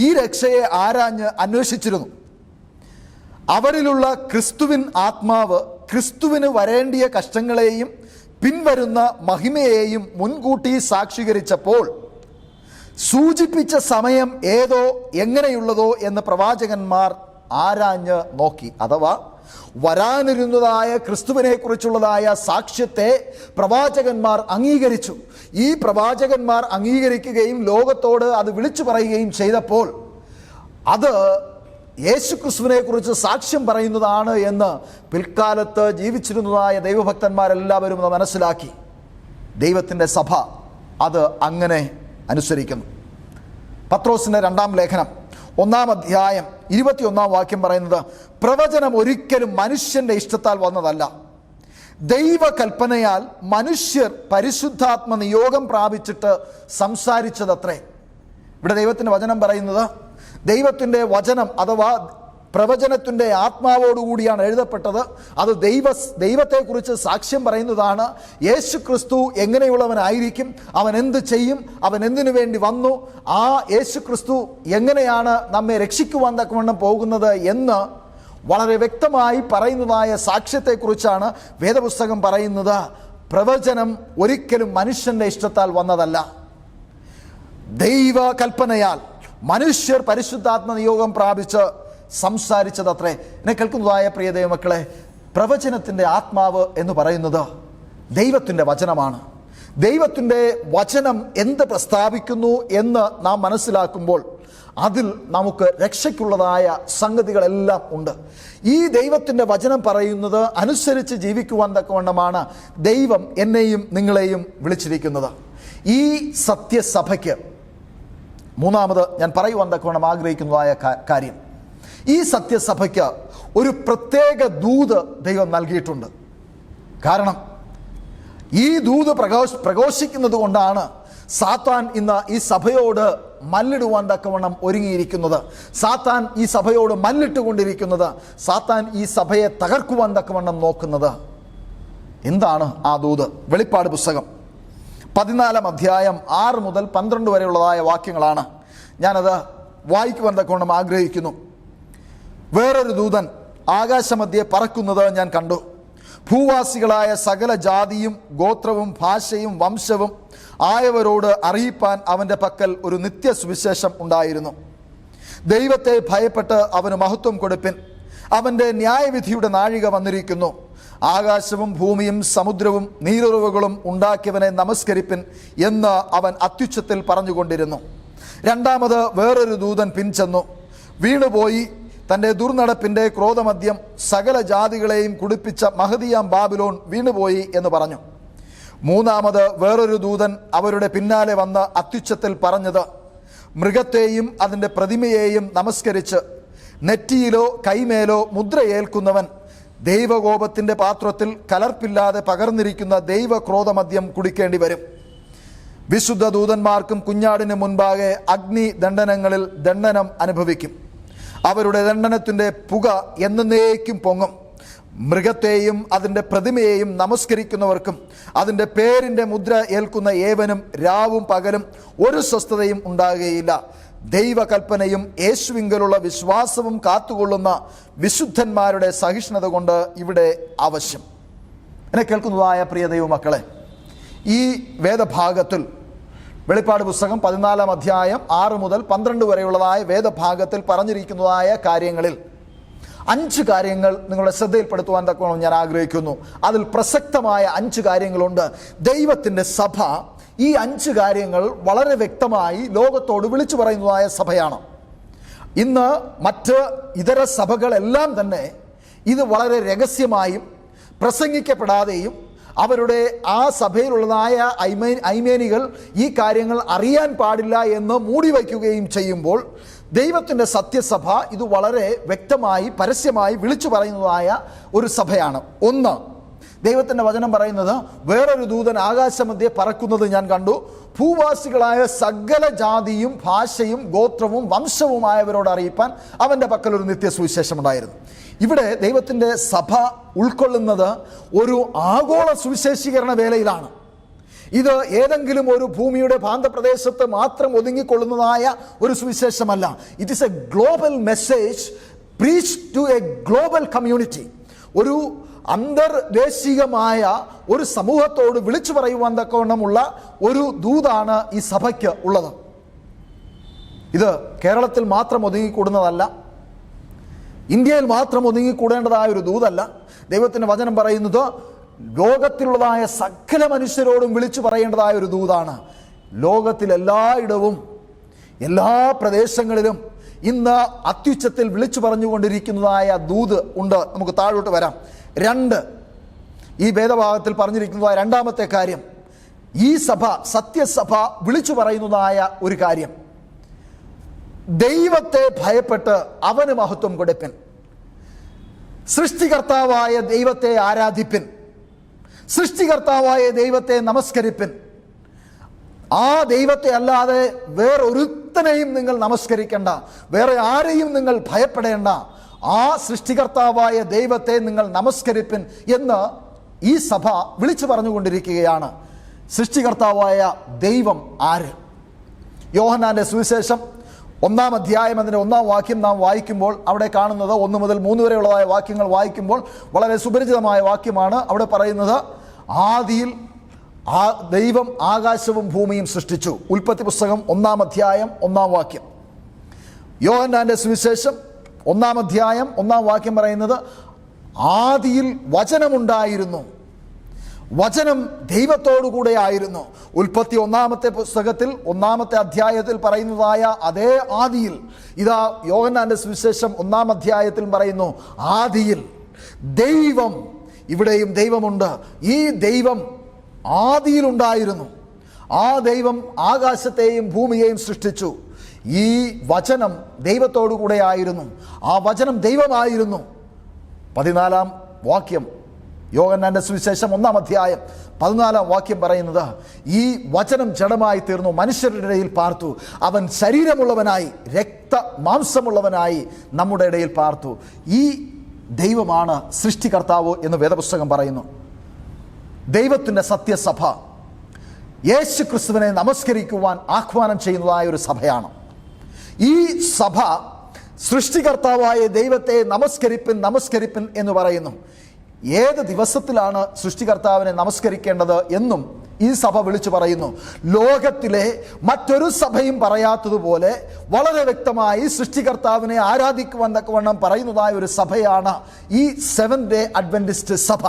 ഈ രക്ഷയെ ആരാഞ്ഞ് അന്വേഷിച്ചിരുന്നു. അവരിലുള്ള ക്രിസ്തുവിൻ ആത്മാവ് ക്രിസ്തുവിന് വരേണ്ടിയ കഷ്ടങ്ങളെയും പിൻവരുന്ന മഹിമയെയും മുൻകൂട്ടി സാക്ഷീകരിച്ചപ്പോൾ സൂചിപ്പിച്ച സമയം ഏതോ എങ്ങനെയുള്ളതോ എന്ന് പ്രവാചകന്മാർ ആരാഞ്ഞ് നോക്കി. അഥവാ വരാനിരുന്നതായ ക്രിസ്തുവിനെ കുറിച്ചുള്ളതായ സാക്ഷ്യത്തെ പ്രവാചകന്മാർ അംഗീകരിച്ചു. ഈ പ്രവാചകന്മാർ അംഗീകരിക്കുകയും ലോകത്തോട് അത് വിളിച്ചു പറയുകയും ചെയ്തപ്പോൾ അത് യേശു ക്രിസ്തുവിനെ കുറിച്ച് സാക്ഷ്യം പറയുന്നതാണ് എന്ന് പിൽക്കാലത്ത് ജീവിച്ചിരുന്നതായ ദൈവഭക്തന്മാരെല്ലാവരും അത് മനസ്സിലാക്കി. ദൈവത്തിൻ്റെ സഭ അത് അങ്ങനെ അനുസരിക്കുന്നു. പത്രോസിൻ്റെ 2-ാം ലേഖനം 1-ാം അധ്യായം 21-ാം വാക്യം പറയുന്നത്: പ്രവചനം ഒരിക്കലും മനുഷ്യൻ്റെ ഇഷ്ടത്താൽ വന്നതല്ല, ദൈവകൽപ്പനയാൽ മനുഷ്യർ പരിശുദ്ധാത്മ നിയോഗം പ്രാപിച്ചിട്ട് സംസാരിച്ചതത്രേ. ഇവിടെ ദൈവത്തിൻ്റെ വചനം പറയുന്നത്, ദൈവത്തിൻ്റെ വചനം അഥവാ പ്രവചനത്തിൻ്റെ ആത്മാവോടുകൂടിയാണ് എഴുതപ്പെട്ടത്. അത് ദൈവത്തെക്കുറിച്ച് സാക്ഷ്യം പറയുന്നതാണ്. യേശു ക്രിസ്തു എങ്ങനെയുള്ളവനായിരിക്കും, അവൻ എന്ത് ചെയ്യും, അവൻ എന്തിനു വേണ്ടി വന്നു, ആ യേശു ക്രിസ്തു എങ്ങനെയാണ് നമ്മെ രക്ഷിക്കുവാൻ തക്കവണ്ണം പോകുന്നത് എന്ന് വളരെ വ്യക്തമായി പറയുന്നതായ സാക്ഷ്യത്തെക്കുറിച്ചാണ് വേദപുസ്തകം പറയുന്നത്. പ്രവചനം ഒരിക്കലും മനുഷ്യൻ്റെ ഇഷ്ടത്താൽ വന്നതല്ല, ദൈവ കൽപ്പനയാൽ മനുഷ്യർ പരിശുദ്ധാത്മ നിയോഗം പ്രാപിച്ച് സംസാരിച്ചതത്രേ. എന്നെ കേൾക്കുന്നതായ പ്രിയ ദൈവമക്കളെ, പ്രവചനത്തിൻ്റെ ആത്മാവ് എന്ന് പറയുന്നത് ദൈവത്തിൻ്റെ വചനമാണ്. ദൈവത്തിൻ്റെ വചനം എന്ത് പ്രസ്താവിക്കുന്നു എന്ന് നാം മനസ്സിലാക്കുമ്പോൾ അതിൽ നമുക്ക് രക്ഷയ്ക്കുള്ളതായ സംഗതികളെല്ലാം ഉണ്ട്. ഈ ദൈവത്തിൻ്റെ വചനം പറയുന്നത് അനുസരിച്ച് ജീവിക്കുവാൻ തക്കവണ്ണമാണ് ദൈവം എന്നെയും നിങ്ങളെയും വിളിച്ചിരിക്കുന്നത്. ഈ സത്യസഭയ്ക്ക് മൂന്നാമത് ഞാൻ പറയുവാൻ തക്കവണ്ണം ആഗ്രഹിക്കുന്നതായ കാര്യം, ഈ സത്യസഭയ്ക്ക് ഒരു പ്രത്യേക ദൂത് ദൈവം നൽകിയിട്ടുണ്ട്. കാരണം ഈ ദൂത് പ്രഘോഷിക്കുന്നത് കൊണ്ടാണ് സാത്താൻ ഇന്ന് ഈ സഭയോട് മല്ലിടുവാൻ തക്കവണ്ണം ഒരുങ്ങിയിരിക്കുന്നത്. സാത്താൻ ഈ സഭയോട് മല്ലിട്ടുകൊണ്ടിരിക്കുന്നത്. സാത്താൻ ഈ സഭയെ തകർക്കുവാൻ തക്കവണ്ണം നോക്കുന്നത്. എന്താണ് ആ ദൂത്? വെളിപ്പാട് പുസ്തകം 14-ാം അധ്യായം 6 മുതൽ 12 വരെയുള്ളതായ വാക്യങ്ങളാണ്. ഞാനത് വായിക്കുവാൻ തക്കവണ്ണം ആഗ്രഹിക്കുന്നു. വേറൊരു ദൂതൻ ആകാശമധ്യേ പറക്കുന്നത് ഞാൻ കണ്ടു. ഭൂവാസികളായ സകല ജാതിയും ഗോത്രവും ഭാഷയും വംശവും ആയവരോട് അറിയിപ്പാൻ അവൻ്റെ പക്കൽ ഒരു നിത്യ സുവിശേഷം ഉണ്ടായിരുന്നു. ദൈവത്തെ ഭയപ്പെട്ട് അവന് മഹത്വം കൊടുപ്പിൻ, അവൻ്റെ ന്യായവിധിയുടെ നാഴിക വന്നിരിക്കുന്നു. ആകാശവും ഭൂമിയും സമുദ്രവും നീരുറവുകളും ഉണ്ടാക്കിയവനെ നമസ്കരിപ്പിൻ എന്ന് അവൻ അത്യുച്ചത്തിൽ പറഞ്ഞുകൊണ്ടിരുന്നു. രണ്ടാമത് വേറൊരു ദൂതൻ പിൻചെന്നു വീണുപോയി തൻ്റെ ദുർനടപ്പിൻ്റെ ക്രോധമദ്യം സകല ജാതികളെയും കുടിപ്പിച്ച മഹതിയാം ബാബിലോൺ വീണുപോയി എന്ന് പറഞ്ഞു. മൂന്നാമത് വേറൊരു ദൂതൻ അവരുടെ പിന്നാലെ വന്ന് അത്യുച്ചത്തിൽ പറഞ്ഞത്, മൃഗത്തെയും അതിൻ്റെ പ്രതിമയെയും നമസ്കരിച്ച് നെറ്റിയിലോ കൈമേലോ മുദ്രയേൽക്കുന്നവൻ ദൈവകോപത്തിൻ്റെ പാത്രത്തിൽ കലർപ്പില്ലാതെ പകർന്നിരിക്കുന്ന ദൈവക്രോധമദ്യം കുടിക്കേണ്ടി വരും. വിശുദ്ധ ദൂതന്മാർക്കും കുഞ്ഞാടിന് മുൻപാകെ അഗ്നി ദണ്ഡനങ്ങളിൽ ദണ്ഡനം അനുഭവിക്കും. അവരുടെ ദണ്ഡനത്തിൻ്റെ പുക എന്നേക്കും പൊങ്ങും. മൃഗത്തെയും അതിൻ്റെ പ്രതിമയെയും നമസ്കരിക്കുന്നവർക്കും അതിൻ്റെ പേരിൻ്റെ മുദ്ര ഏൽക്കുന്ന ഏവനും രാവും പകലും ഒരു സ്വസ്ഥതയും ഉണ്ടാകുകയില്ല. ദൈവകൽപ്പനയും യേശുവിങ്കലുള്ള വിശ്വാസവും കാത്തുകൊള്ളുന്ന വിശുദ്ധന്മാരുടെ സഹിഷ്ണുത കൊണ്ട് ഇവിടെ ആവശ്യം. എന്നെ കേൾക്കുന്നതായ പ്രിയ ദൈവമക്കളെ, ഈ വേദഭാഗത്തിൽ വെളിപ്പാട് പുസ്തകം 14 അധ്യായം 6 മുതൽ 12 വരെയുള്ളതായ വേദഭാഗത്തിൽ പറഞ്ഞിരിക്കുന്നതായ കാര്യങ്ങളിൽ 5 കാര്യങ്ങൾ നിങ്ങളുടെ ശ്രദ്ധയിൽപ്പെടുത്തുവാൻ തക്കവണ്ണം ഞാൻ ആഗ്രഹിക്കുന്നു. അതിൽ പ്രസക്തമായ 5 കാര്യങ്ങളുണ്ട്. ദൈവത്തിൻ്റെ സഭ ഈ 5 കാര്യങ്ങൾ വളരെ വ്യക്തമായി ലോകത്തോട് വിളിച്ചു പറയുന്നതായ സഭയാണ്. ഇന്ന് മറ്റ് ഇതര സഭകളെല്ലാം തന്നെ ഇത് വളരെ രഹസ്യമായും പ്രസംഗിക്കപ്പെടാതെയും അവരുടെ ആ സഭയിലുള്ളതായ ഐമേനികൾ ഈ കാര്യങ്ങൾ അറിയാൻ പാടില്ല എന്ന് മൂടി വയ്ക്കുകയും ചെയ്യുമ്പോൾ, ദൈവത്തിൻ്റെ സത്യസഭ ഇത് വളരെ വ്യക്തമായി പരസ്യമായി വിളിച്ചു പറയുന്നതായ ഒരു സഭയാണ്. ഒന്ന്, ദൈവത്തിൻ്റെ വചനം പറയുന്നത്, വേറൊരു ദൂതൻ ആകാശമധ്യേ പറക്കുന്നത് ഞാൻ കണ്ടു. ഭൂവാസികളായ സകല ജാതിയും ഭാഷയും ഗോത്രവും വംശവുമായവരോട് അറിയിപ്പാൻ അവൻ്റെ പക്കൽ ഒരു നിത്യസുവിശേഷമുണ്ടായിരുന്നു. ഇവിടെ ദൈവത്തിൻ്റെ സഭ ഉൾക്കൊള്ളുന്നത് ഒരു ആഗോള സുവിശേഷീകരണ വേലയിലാണ്. ഇത് ഏതെങ്കിലും ഒരു ഭൂമിയുടെ പ്രാന്തപ്രദേശത്ത് മാത്രം ഒതുങ്ങിക്കൊള്ളുന്നതായ ഒരു സുവിശേഷമല്ല. It is a global message preached to a global community. ഒരു അന്തർദേശികമായ ഒരു സമൂഹത്തോട് വിളിച്ചു പറയുവാൻ തക്കവണ്ണമുള്ള ഒരു ദൂതാണ് ഈ സഭയ്ക്ക് ഉള്ളത്. ഇത് കേരളത്തിൽ മാത്രം ഒതുങ്ങിക്കൂടുന്നതല്ല, ഇന്ത്യയിൽ മാത്രം ഒതുങ്ങിക്കൂടേണ്ടതായ ഒരു ദൂതല്ല. ദൈവത്തിൻ്റെ വചനം പറയുന്നത് ലോകത്തിലുള്ളതായ സകല മനുഷ്യരോടും വിളിച്ചു പറയേണ്ടതായ ഒരു ദൂതാണ്. ലോകത്തിലെല്ലായിടവും എല്ലാ പ്രദേശങ്ങളിലും ഇന്ന് അത്യുച്ചത്തിൽ വിളിച്ചു പറഞ്ഞുകൊണ്ടിരിക്കുന്നതായ ദൂത് ഉണ്ട്. നമുക്ക് താഴോട്ട് വരാം. 2, ഈ വേദഭാഗത്തിൽ പറഞ്ഞിരിക്കുന്നതായ രണ്ടാമത്തെ കാര്യം, ഈ സഭ സത്യസഭ വിളിച്ചു പറയുന്നതായ ഒരു കാര്യം, ദൈവത്തെ ഭയപ്പെട്ട് അവന് മഹത്വം കൊടുപ്പിൻ, സൃഷ്ടികർത്താവായ ദൈവത്തെ ആരാധിപ്പിൻ, സൃഷ്ടികർത്താവായ ദൈവത്തെ നമസ്കരിപ്പിൻ. ആ ദൈവത്തെ അല്ലാതെ വേറൊരുത്തനെയും നിങ്ങൾ നമസ്കരിക്കേണ്ട, വേറെ ആരെയും നിങ്ങൾ ഭയപ്പെടേണ്ട. ആ സൃഷ്ടികർത്താവായ ദൈവത്തെ നിങ്ങൾ നമസ്കരിപ്പിൻ എന്ന് ഈ സഭ വിളിച്ചു പറഞ്ഞുകൊണ്ടിരിക്കുകയാണ്. സൃഷ്ടികർത്താവായ ദൈവം ആര്? യോഹന്നാന്റെ സുവിശേഷം 1-ാം അധ്യായം അതിൻ്റെ 1-ാം വാക്യം നാം വായിക്കുമ്പോൾ അവിടെ കാണുന്നത്, 1 മുതൽ 3 വരെയുള്ളതായ വാക്യങ്ങൾ വായിക്കുമ്പോൾ വളരെ സുപരിചിതമായ വാക്യമാണ്. അവിടെ പറയുന്നത്, ആദിയിൽ ദൈവം ആകാശവും ഭൂമിയും സൃഷ്ടിച്ചു. ഉൽപ്പത്തി പുസ്തകം 1-ാം അധ്യായം 1-ാം വാക്യം. യോഹന്നാന്റെ സുവിശേഷം 1-ാം അധ്യായം 1-ാം വാക്യം പറയുന്നത്, ആദിയിൽ വചനമുണ്ടായിരുന്നു, വചനം ദൈവത്തോടു കൂടെ ആയിരുന്നു. ഉൽപ്പത്തി 1-ാമത്തെ പുസ്തകത്തിൽ 1-ാമത്തെ അധ്യായത്തിൽ പറയുന്നതായ അതേ ആദിയിൽ ഇതാ യോഹന്നാന്റെ സുവിശേഷം 1-ാം അധ്യായത്തിൽ പറയുന്നു, ആദിയിൽ ദൈവം. ഇവിടെയും ദൈവമുണ്ട്. ഈ ദൈവം ആദിയിലുണ്ടായിരുന്നു. ആ ദൈവം ആകാശത്തെയും ഭൂമിയെയും സൃഷ്ടിച്ചു. ഈ വചനം ദൈവത്തോടു കൂടെ ആയിരുന്നു. ആ വചനം ദൈവമായിരുന്നു. 14-ാം വാക്യം യോഹന്നാന്റെ സുവിശേഷം 1-ാം അധ്യായം 14-ാം വാക്യം പറയുന്നത്, ഈ വചനം ജഡമായി തീർന്നു, മനുഷ്യരുടെ ഇടയിൽ പാർത്തു, അവൻ ശരീരമുള്ളവനായി രക്തമാംസമുള്ളവനായി നമ്മുടെ ഇടയിൽ പാർത്തു. ഈ ദൈവമാണ് സൃഷ്ടികർത്താവ് എന്ന് വേദപുസ്തകം പറയുന്നു. ദൈവത്തിൻ്റെ സത്യസഭ യേശു ക്രിസ്തുവിനെ നമസ്കരിക്കുവാൻ ആഹ്വാനം ചെയ്യുന്നതായ ഒരു സഭയാണ്. ഈ സഭ സൃഷ്ടികർത്താവായ ദൈവത്തെ നമസ്കരിപ്പിൻ എന്ന് പറയുന്നു. ഏത് ദിവസത്തിലാണ് സൃഷ്ടികർത്താവിനെ നമസ്കരിക്കേണ്ടത് എന്നും ഈ സഭ വിളിച്ചു പറയുന്നു. ലോകത്തിലെ മറ്റൊരു സഭയും പറയാത്തതുപോലെ വളരെ വ്യക്തമായി സൃഷ്ടികർത്താവിനെ ആരാധിക്കുവാൻ തക്കവണ്ണം പറയുന്നതായ ഒരു സഭയാണ് ഈ സെവൻത് ഡേ അഡ്വന്റിസ്റ്റ് സഭ.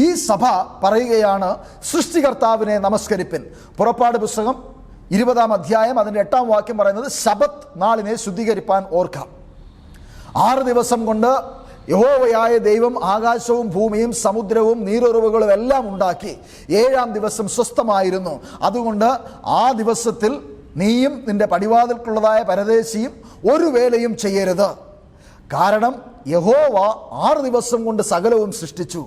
ഈ സഭ പറയുകയാണ്, സൃഷ്ടികർത്താവിനെ നമസ്കരിപ്പിൻ. പുറപ്പാട് പുസ്തകം 20-ാം അധ്യായം അതിൻ്റെ 8-ാം വാക്യം പറയുന്നത്, ശബത്ത് നാളിനെ ശുദ്ധീകരിപ്പാൻ ഓർക്കാം. 6 ദിവസം കൊണ്ട് യഹോവയായ ദൈവം ആകാശവും ഭൂമിയും സമുദ്രവും നീരുറവുകളും എല്ലാം ഉണ്ടാക്കി 7-ാം ദിവസം സ്വസ്ഥമായിരുന്നു. അതുകൊണ്ട് ആ ദിവസത്തിൽ നീയും നിന്റെ പടിവാതിൽക്കുള്ളതായ പരദേശിയും ഒരു വേലയും ചെയ്യരുത്. കാരണം യഹോവ 6 ദിവസം കൊണ്ട് സകലവും സൃഷ്ടിച്ചു.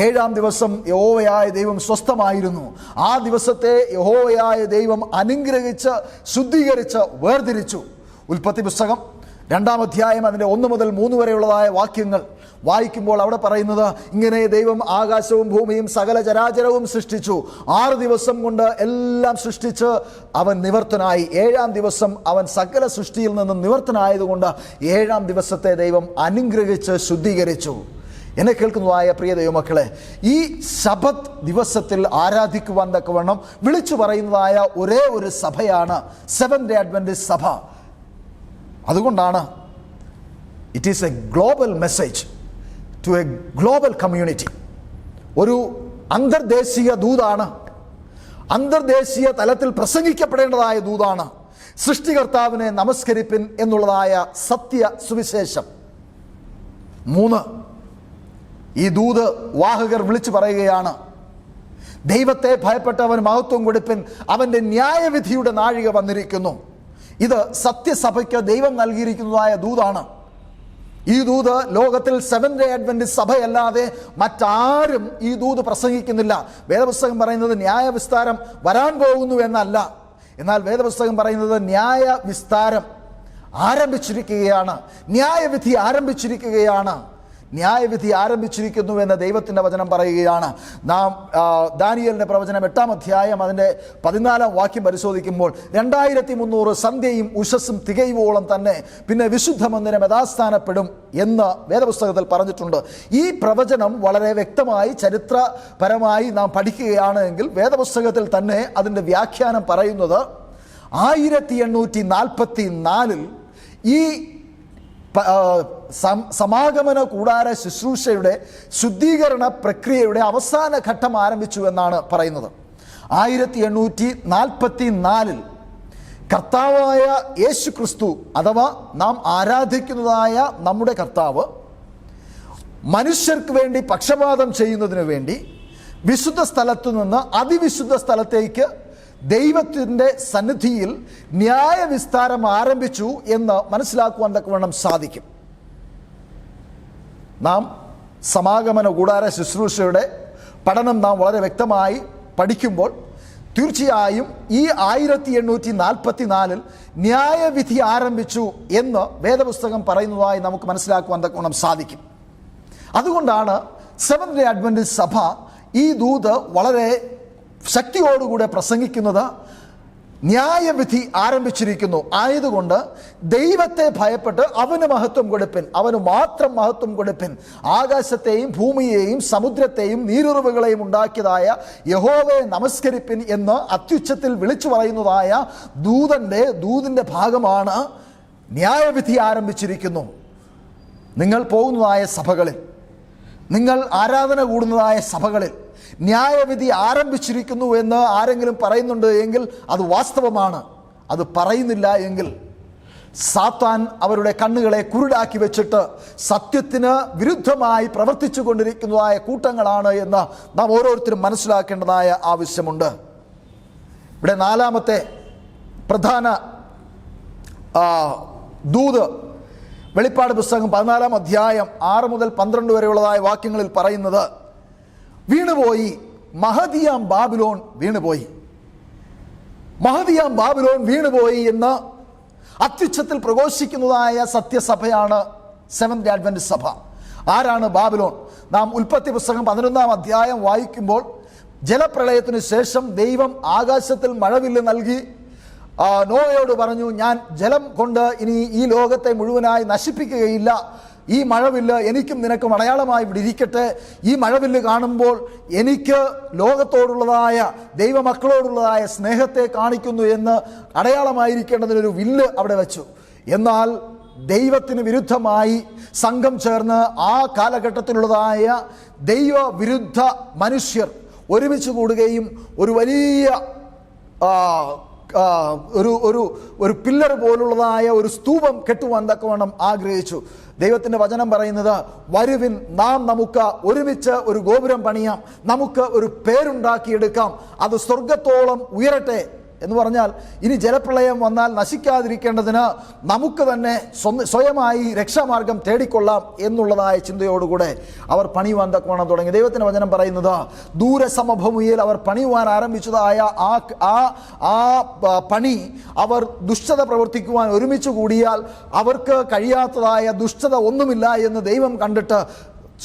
7-ാം ദിവസം യഹോവയായ ദൈവം സ്വസ്ഥമായിരുന്നു. ആ ദിവസത്തെ യഹോവയായ ദൈവം അനുഗ്രഹിച്ച് ശുദ്ധീകരിച്ച് വേർതിരിച്ചു. ഉൽപ്പത്തി പുസ്തകം 2-ാം അധ്യായം അതിൻ്റെ 1 മുതൽ 3 വരെയുള്ളതായ വാക്യങ്ങൾ വായിക്കുമ്പോൾ അവിടെ പറയുന്നത് ഇങ്ങനെ: ദൈവം ആകാശവും ഭൂമിയും സകല ചരാചരവും സൃഷ്ടിച്ചു. 6 ദിവസം കൊണ്ട് എല്ലാം സൃഷ്ടിച്ച് അവൻ നിവർത്തനായി. 7-ാം ദിവസം അവൻ സകല സൃഷ്ടിയിൽ നിന്നും നിവർത്തനായതുകൊണ്ട് 7-ാം ദിവസത്തെ ദൈവം അനുഗ്രഹിച്ച് ശുദ്ധീകരിച്ചു. എന്നെ കേൾക്കുന്നതായ പ്രിയ ദൈവമക്കളെ, ഈ ശബത്ത് ദിവസത്തിൽ ആരാധിക്കുവാൻ തക്കവണ്ണം വിളിച്ചു പറയുന്നതായ ഒരേ ഒരു സഭയാണ് സെവൻത് ഡേ അഡ്വന്റിസ്റ്റ് സഭ. അതുകൊണ്ടാണ് it is a global message to a global community. ഒരു അന്തർദേശീയ ദൂതാണ്, അന്തർദേശീയ തലത്തിൽ പ്രസംഗിക്കപ്പെടേണ്ടതായ ദൂതാണ്. സൃഷ്ടികർത്താവിനെ നമസ്കരിപ്പിൻ എന്നുള്ളതായ സത്യ സുവിശേഷം. 3, ഈ ദൂത് വാഹകർ വിളിച്ചു പറയുകയാണ്: ദൈവത്തെ ഭയപ്പെട്ടവൻ മഹത്വം കൊടുപ്പിൻ, അവൻ്റെ ന്യായവിധിയുടെ നാഴിക വന്നിരിക്കുന്നു. ഇത് സത്യസഭയ്ക്ക് ദൈവം നൽകിയിരിക്കുന്നതായ ദൂതാണ്. ഈ ദൂത് ലോകത്തിൽ സെവൻത് ഡേ അഡ്വന്റിസ്റ്റ് സഭയല്ലാതെ മറ്റാരും ഈ ദൂത് പ്രസംഗിക്കുന്നില്ല. വേദപുസ്തകം പറയുന്നത് ന്യായവിസ്താരം വരാൻ പോകുന്നു എന്നല്ല, എന്നാൽ വേദപുസ്തകം പറയുന്നത് ന്യായവിസ്താരം ആരംഭിച്ചിരിക്കുകയാണ്, ന്യായവിധി ആരംഭിച്ചിരിക്കുകയാണ്, ന്യായവിധി ആരംഭിച്ചിരിക്കുന്നു എന്ന് ദൈവത്തിൻ്റെ വചനം പറയുകയാണ്. നാം ദാനിയേലിൻ്റെ പ്രവചനം 8-ാം അധ്യായം അതിൻ്റെ 14-ാം വാക്യം പരിശോധിക്കുമ്പോൾ 2300 സന്ധ്യയും ഉഷസ്സും തികയുവോളം തന്നെ പിന്നെ വിശുദ്ധ മന്ദിരം യഥാസ്ഥാനപ്പെടും എന്ന് വേദപുസ്തകത്തിൽ പറഞ്ഞിട്ടുണ്ട്. ഈ പ്രവചനം വളരെ വ്യക്തമായി ചരിത്രപരമായി നാം പഠിക്കുകയാണ് എങ്കിൽ വേദപുസ്തകത്തിൽ തന്നെ അതിൻ്റെ വ്യാഖ്യാനം പറയുന്നത് 1844 ഈ സമാഗമന കൂടാര ശുശ്രൂഷയുടെ ശുദ്ധീകരണ പ്രക്രിയയുടെ അവസാന ഘട്ടം ആരംഭിച്ചു എന്നാണ് പറയുന്നത്. 1844 കർത്താവായ യേശു ക്രിസ്തു അഥവാ നാം ആരാധിക്കുന്നതായ നമ്മുടെ കർത്താവ് മനുഷ്യർക്ക് വേണ്ടി പക്ഷപാതം ചെയ്യുന്നതിന് വേണ്ടി വിശുദ്ധ സ്ഥലത്തു നിന്ന് അതിവിശുദ്ധ സ്ഥലത്തേക്ക് ദൈവത്തിൻ്റെ സന്നിധിയിൽ ന്യായവിസ്താരം ആരംഭിച്ചു എന്ന് മനസ്സിലാക്കുവാൻ തക്കവണ്ണം സാധിക്കും. നാം സമാഗമന കൂടാര ശുശ്രൂഷയുടെ പഠനം നാം വളരെ വ്യക്തമായി പഠിക്കുമ്പോൾ തീർച്ചയായും ഈ 1844 ന്യായവിധി ആരംഭിച്ചു എന്ന് വേദപുസ്തകം പറയുന്നതായി നമുക്ക് മനസ്സിലാക്കുവാൻ തക്കവണ്ണം സാധിക്കും. അതുകൊണ്ടാണ് സെവൻത് ഡേ അഡ്വന്റിസ്റ്റ് സഭ ഈ ദൂത് വളരെ ശക്തിയോടുകൂടെ പ്രസംഗിക്കുന്നത്. ന്യായവിധി ആരംഭിച്ചിരിക്കുന്നു ആയതുകൊണ്ട് ദൈവത്തെ ഭയപ്പെട്ട് അവന് മഹത്വം കൊടുപ്പിൻ, അവന് മാത്രം മഹത്വം കൊടുപ്പിൻ. ആകാശത്തെയും ഭൂമിയെയും സമുദ്രത്തെയും നീരുറവുകളെയും ഉണ്ടാക്കിയതായ യഹോവയെ നമസ്കരിപ്പിൻ എന്ന് അത്യുച്ചത്തിൽ വിളിച്ചു പറയുന്നതായ ദൂതിൻ്റെ ഭാഗമാണ് ന്യായവിധി ആരംഭിച്ചിരിക്കുന്നു. നിങ്ങൾ പോകുന്നതായ സഭകളിൽ, നിങ്ങൾ ആരാധന കൂടുന്നതായ സഭകളിൽ ന്യായവിധി ആരംഭിച്ചിരിക്കുന്നു എന്ന് ആരെങ്കിലും പറയുന്നുണ്ട് എങ്കിൽ അത് വാസ്തവമാണ്. അത് പറയുന്നില്ല എങ്കിൽ സാത്താൻ അവരുടെ കണ്ണുകളെ കുരുടാക്കി വെച്ചിട്ട് സത്യത്തിന് വിരുദ്ധമായി പ്രവർത്തിച്ചു കൊണ്ടിരിക്കുന്നതായ കൂട്ടങ്ങളാണ് എന്ന് നാം ഓരോരുത്തരും മനസ്സിലാക്കേണ്ടതായ ആവശ്യമുണ്ട്. ഇവിടെ 4-ാമത്തെ പ്രധാന ദൂത് വെളിപ്പാട് പുസ്തകം 14-ാം അധ്യായം 6 മുതൽ 12 വരെയുള്ളതായ വാക്യങ്ങളിൽ പറയുന്നത്: വീണുപോയി, മഹദിയാം ബാബിലോൺ വീണുപോയി, മഹദിയാം ബാബിലോൺ വീണുപോയി എന്ന് അത്യുച്ചത്തിൽ പ്രഘോഷിക്കുന്നതായ സത്യസഭയാണ് സെവൻത് ഡേ അഡ്വന്റിസ്റ്റ് സഭ. ആരാണ് ബാബിലോൺ? നാം ഉൽപ്പത്തി പുസ്തകം 11-ാം അധ്യായം വായിക്കുമ്പോൾ ജലപ്രളയത്തിന് ശേഷം ദൈവം ആകാശത്തിൽ മഴവില്ല് നൽകി നോവയോട് പറഞ്ഞു, ഞാൻ ജലം കൊണ്ട് ഇനി ഈ ലോകത്തെ മുഴുവനായി നശിപ്പിക്കുകയില്ല, ഈ മഴവില്ല് എനിക്കും നിനക്കും അടയാളമായി ഇവിടെ ഇരിക്കട്ടെ. ഈ മഴവില്ല് കാണുമ്പോൾ എനിക്ക് ലോകത്തോടുള്ളതായ ദൈവമക്കളോടുള്ളതായ സ്നേഹത്തെ കാണിക്കുന്നു എന്ന് അടയാളമായിരിക്കേണ്ടതിനൊരു വില്ല് അവിടെ വെച്ചു. എന്നാൽ ദൈവത്തിന് വിരുദ്ധമായി സംഘം ചേർന്ന് ആ കാലഘട്ടത്തിലുള്ളതായ ദൈവവിരുദ്ധ മനുഷ്യർ ഒരുമിച്ച് കൂടുകയും ഒരു വലിയ ഒരു പില്ലർ പോലുള്ളതായ ഒരു സ്തൂപം കെട്ടുവാൻ തക്കവണ്ണം ആഗ്രഹിച്ചു. ദൈവത്തിൻ്റെ വചനം പറയുന്നത്, വരുവിൻ നമുക്ക് ഒരുമിച്ച് ഒരു ഗോപുരം പണിയാം, നമുക്ക് ഒരു പേരുണ്ടാക്കിയെടുക്കാം, അത് സ്വർഗത്തോളം ഉയരട്ടെ എന്ന് പറഞ്ഞാൽ ഇനി ജലപ്രളയം വന്നാൽ നശിക്കാതിരിക്കേണ്ടതിന് നമുക്ക് തന്നെ സ്വയമായി രക്ഷാമാർഗം തേടിക്കൊള്ളാം എന്നുള്ളതായ ചിന്തയോടുകൂടെ അവർ പണിയുവാൻ തക്കവണ്ണം തുടങ്ങി. ദൈവത്തിൻ്റെ വചനം പറയുന്നത്, ദൂരസമഭൂമിയിൽ അവർ പണിയുവാൻ ആരംഭിച്ചതായ ആ പണി അവർ ദുഷ്ടത പ്രവർത്തിക്കുവാൻ ഒരുമിച്ച് കൂടിയാൽ അവർക്ക് കഴിയാത്തതായ ദുഷ്ടത ഒന്നുമില്ല എന്ന് ദൈവം കണ്ടിട്ട്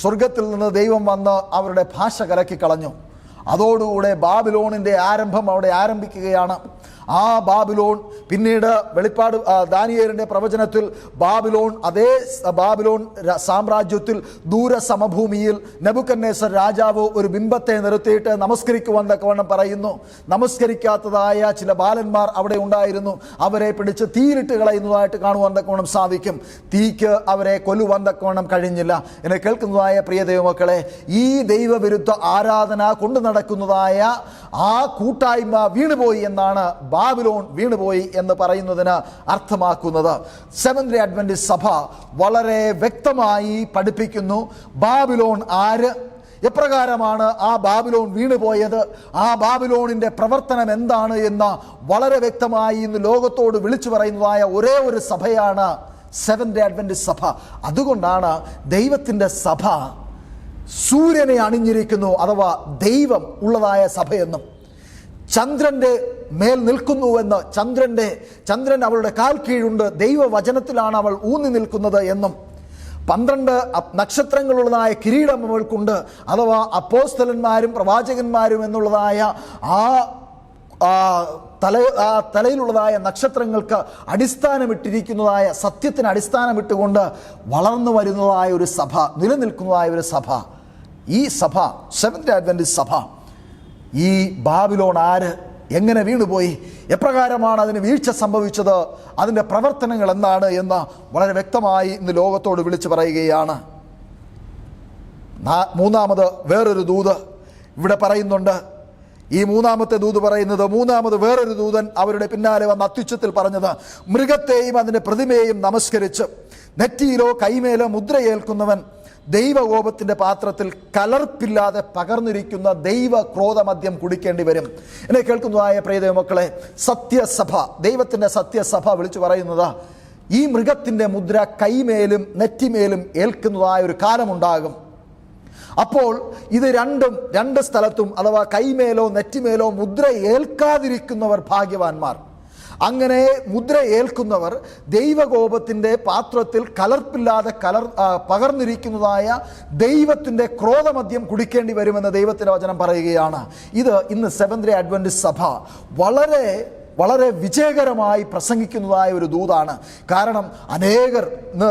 സ്വർഗത്തിൽ നിന്ന് ദൈവം വന്ന് അവരുടെ ഭാഷ കലക്കിക്കളഞ്ഞു. അതോടുകൂടെ ബാബിലോണിൻ്റെ ആരംഭം അവിടെ ആരംഭിക്കുകയാണ്. ആ ബാബിലോൺ പിന്നീട് വെളിപ്പാട് ദാനിയേലിൻ്റെ പ്രവചനത്തിൽ അതേ ബാബിലോൺ സാമ്രാജ്യത്തിൽ ദൂരസമഭൂമിയിൽ നെബൂഖദ്നേസർ രാജാവ് ഒരു ബിംബത്തെ നിർത്തിയിട്ട് നമസ്കരിക്കുവാൻ തക്കവണ്ണം പറയുന്നു. നമസ്കരിക്കാത്തതായ ചില ബാലന്മാർ അവിടെ ഉണ്ടായിരുന്നു. അവരെ പിടിച്ച് തീയിലിട്ട് കളയുന്നതായിട്ട് കാണുവാൻ തക്കവണ്ണം സാധിക്കും. തീക്ക് അവരെ കൊല്ലുവാൻ തക്കവണ്ണം കഴിഞ്ഞില്ല. എന്നെ കേൾക്കുന്നതായ പ്രിയ ദൈവമക്കളെ, ഈ ദൈവവിരുദ്ധ ആരാധന കൊണ്ടു നടക്കുന്നതായ ആ കൂട്ടായ്മ വീണുപോയി എന്നാണ് ബാബിലോൺ വീണുപോയി എന്ന് പറയുന്നതിന് അർത്ഥമാക്കുന്നത്. സെവന്ത് ഡേ അഡ്വന്റിസ്റ്റ് സഭ വളരെ വ്യക്തമായി പഠിപ്പിക്കുന്നു ബാബിലോൺ ആര്, എപ്രകാരമാണ് ആ ബാബിലോൺ വീണുപോയത്, ആ ബാബിലോണിൻ്റെ പ്രവർത്തനം എന്താണ് എന്ന് വളരെ വ്യക്തമായി ഇന്ന് ലോകത്തോട് വിളിച്ചു പറയുന്നതായ ഒരേ ഒരു സഭയാണ് സെവന്ത് ഡേ അഡ്വന്റിസ്റ്റ് സഭ. അതുകൊണ്ടാണ് ദൈവത്തിൻ്റെ സഭ സൂര്യനെ അണിഞ്ഞിരിക്കുന്നു, അഥവാ ദൈവം ഉള്ളതായ സഭയെന്നും, ചന്ദ്രൻ്റെ മേൽ നിൽക്കുന്നുവെന്ന്, ചന്ദ്രൻ അവളുടെ കാൽ കീഴുണ്ട്, ദൈവവചനത്തിലാണ് അവൾ ഊന്നി നിൽക്കുന്നത് എന്നും, 12 നക്ഷത്രങ്ങളുള്ളതായ കിരീടം അവൾക്കുണ്ട്, അഥവാ അപ്പോസ്തലന്മാരും പ്രവാചകന്മാരും എന്നുള്ളതായ തലയിലുള്ളതായ നക്ഷത്രങ്ങൾക്ക് അടിസ്ഥാനമിട്ടിരിക്കുന്നതായ സത്യത്തിന് അടിസ്ഥാനമിട്ടുകൊണ്ട് വളർന്നു വരുന്നതായ ഒരു സഭ, നിലനിൽക്കുന്നതായ ഒരു സഭ, ഈ സഭ സെവന്ത് ഡേ അഡ്വന്റിസ്റ്റ് സഭ. ഈ ബാബിലോൺ ആര്, എങ്ങനെ വീണുപോയി, എപ്രകാരമാണ് അതിന് വീഴ്ച സംഭവിച്ചത്, അതിൻ്റെ പ്രവർത്തനങ്ങൾ എന്താണ് എന്ന് വളരെ വ്യക്തമായി ഇന്ന് ലോകത്തോട് വിളിച്ചു പറയുകയാണ്. മൂന്നാമത് വേറൊരു ദൂത് ഇവിടെ പറയുന്നുണ്ട്. ഈ മൂന്നാമത്തെ ദൂത് പറയുന്നത്, മൂന്നാമത് വേറൊരു ദൂതൻ അവരുടെ പിന്നാലെ വന്ന് അത്യുച്ചത്തിൽ പറഞ്ഞത്, മൃഗത്തെയും അതിൻ്റെ പ്രതിമയെയും നമസ്കരിച്ച് നെറ്റിയിലോ കൈമേലോ മുദ്രയേൽക്കുന്നവൻ ദൈവകോപത്തിൻ്റെ പാത്രത്തിൽ കലർപ്പില്ലാതെ പകർന്നിരിക്കുന്ന ദൈവ ക്രോധമദ്യം കുടിക്കേണ്ടി വരും. എന്നെ കേൾക്കുന്നതായ പ്രിയ ദൈവമക്കളെ, സത്യസഭ, ദൈവത്തിൻ്റെ സത്യസഭ വിളിച്ചു പറയുന്നത്, ഈ മൃഗത്തിൻ്റെ മുദ്ര കൈമേലും നെറ്റിമേലും ഏൽക്കുന്നതായ ഒരു കാലമുണ്ടാകും. അപ്പോൾ ഇത് രണ്ട് സ്ഥലത്തും, അഥവാ കൈമേലോ നെറ്റിമേലോ മുദ്ര ഏൽക്കാതിരിക്കുന്നവർ ഭാഗ്യവാന്മാർ. അങ്ങനെ മുദ്ര ഏൽക്കുന്നവർ ദൈവകോപത്തിൻ്റെ പാത്രത്തിൽ കലർപ്പില്ലാതെ പകർന്നിരിക്കുന്നതായ ദൈവത്തിൻ്റെ ക്രോധമദ്യം കുടിക്കേണ്ടി വരുമെന്ന് ദൈവത്തിൻ്റെ വചനം പറയുകയാണ്. ഇത് ഇന്ന് സെവന്ത് ഡേ അഡ്വന്റിസ്റ്റ് സഭ വളരെ വിജയകരമായി പ്രസംഗിക്കുന്നതായ ഒരു ദൂതാണ്. കാരണം അനേകർ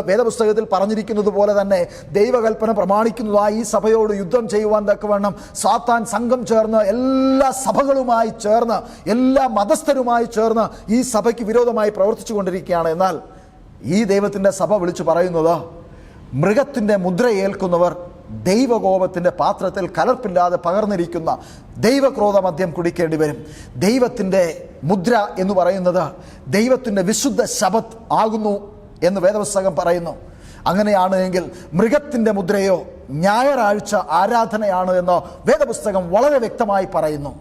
വേദപുസ്തകത്തിൽ പറഞ്ഞിരിക്കുന്നത് പോലെ തന്നെ ദൈവകൽപ്പന പ്രമാണിക്കുന്നതായി ഈ സഭയോട് യുദ്ധം ചെയ്യുവാൻ തക്കവണ്ണം സാത്താൻ സംഘം ചേർന്ന് എല്ലാ സഭകളുമായി ചേർന്ന് എല്ലാ മതസ്ഥരുമായി ചേർന്ന് ഈ സഭയ്ക്ക് വിരോധമായി പ്രവർത്തിച്ചു കൊണ്ടിരിക്കുകയാണ്. എന്നാൽ ഈ ദൈവത്തിൻ്റെ സഭ വിളിച്ചു പറയുന്നത്, മൃഗത്തിൻ്റെ മുദ്ര ഏൽക്കുന്നവർ ദൈവകോപത്തിൻ്റെ പാത്രത്തിൽ കലർപ്പില്ലാതെ പകർന്നിരിക്കുന്ന ദൈവക്രോധമദ്യം കുടിക്കേണ്ടി വരും. ദൈവത്തിൻ്റെ മുദ്ര എന്ന് പറയുന്നത് ദൈവത്തിൻ്റെ വിശുദ്ധ ശബത്ത് ആകുന്നു എന്ന് വേദപുസ്തകം പറയുന്നു. അങ്ങനെയാണ് എങ്കിൽ മൃഗത്തിൻ്റെ മുദ്രയോ ഞായറാഴ്ച ആരാധനയാണ് എന്ന് വേദപുസ്തകം വളരെ വ്യക്തമായി പറയുന്നു.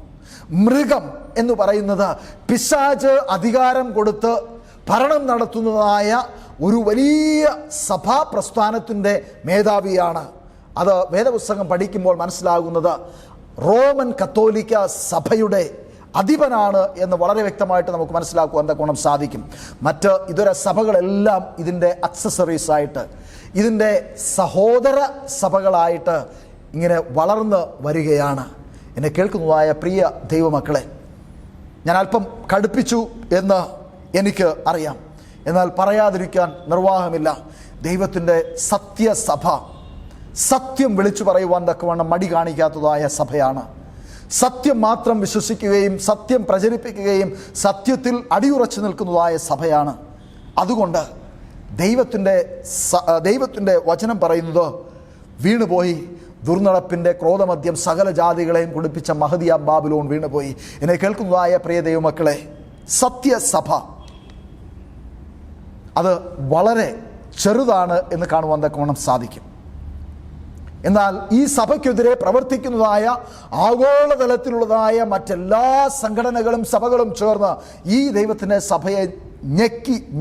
മൃഗം എന്ന് പറയുന്നത് പിശാച് അധികാരം കൊടുത്ത് ഭരണം നടത്തുന്നതായ ഒരു വലിയ സഭാ പ്രസ്ഥാനത്തിൻ്റെ മേധാവിയാണ്. അത് വേദപുസ്തകം പഠിക്കുമ്പോൾ മനസ്സിലാകുന്നത് റോമൻ കത്തോലിക്ക സഭയുടെ അധിപനാണ് എന്ന് വളരെ വ്യക്തമായിട്ട് നമുക്ക് മനസ്സിലാക്കുവാൻ തക്കവണ്ണം സാധിക്കും. മറ്റ് ഇതര സഭകളെല്ലാം ഇതിൻ്റെ അക്സസറീസായിട്ട്, ഇതിൻ്റെ സഹോദര സഭകളായിട്ട് ഇങ്ങനെ വളർന്ന് വരികയാണ്. എന്നെ കേൾക്കുന്നതായ പ്രിയ ദൈവമക്കളെ, ഞാൻ അല്പം കടുപ്പിച്ചു എന്ന് എനിക്ക് അറിയാം, എന്നാൽ പറയാതിരിക്കാൻ നിർവാഹമില്ല. ദൈവത്തിൻ്റെ സത്യസഭ സത്യം വിളിച്ചു പറയുവാൻ തക്കവണ്ണം മടി കാണിക്കാത്തതായ സഭയാണ്. സത്യം മാത്രം വിശ്വസിക്കുകയും സത്യം പ്രചരിപ്പിക്കുകയും സത്യത്തിൽ അടിയുറച്ചു നിൽക്കുന്നതായ സഭയാണ്. അതുകൊണ്ട് ദൈവത്തിൻ്റെ വചനം പറയുന്നത്, വീണുപോയി ദുർനടപ്പിൻ്റെ ക്രോധമദ്യം സകല ജാതികളെയും കുടിപ്പിച്ച മഹതിയാം ബാബിലോൺ വീണുപോയി. എന്നെ കേൾക്കുന്നതായ പ്രിയ ദൈവമക്കളെ, സത്യസഭ അത് വളരെ ചെറുതാണ് എന്ന് കാണുവാൻ തക്കവണ്ണം സാധിക്കും. എന്നാൽ ഈ സഭയ്ക്കെതിരെ പ്രവർത്തിക്കുന്നതായ ആഗോളതലത്തിലുള്ളതായ മറ്റെല്ലാ സംഘടനകളും സഭകളും ചേർന്ന് ഈ ദൈവത്തിൻ്റെ സഭയെ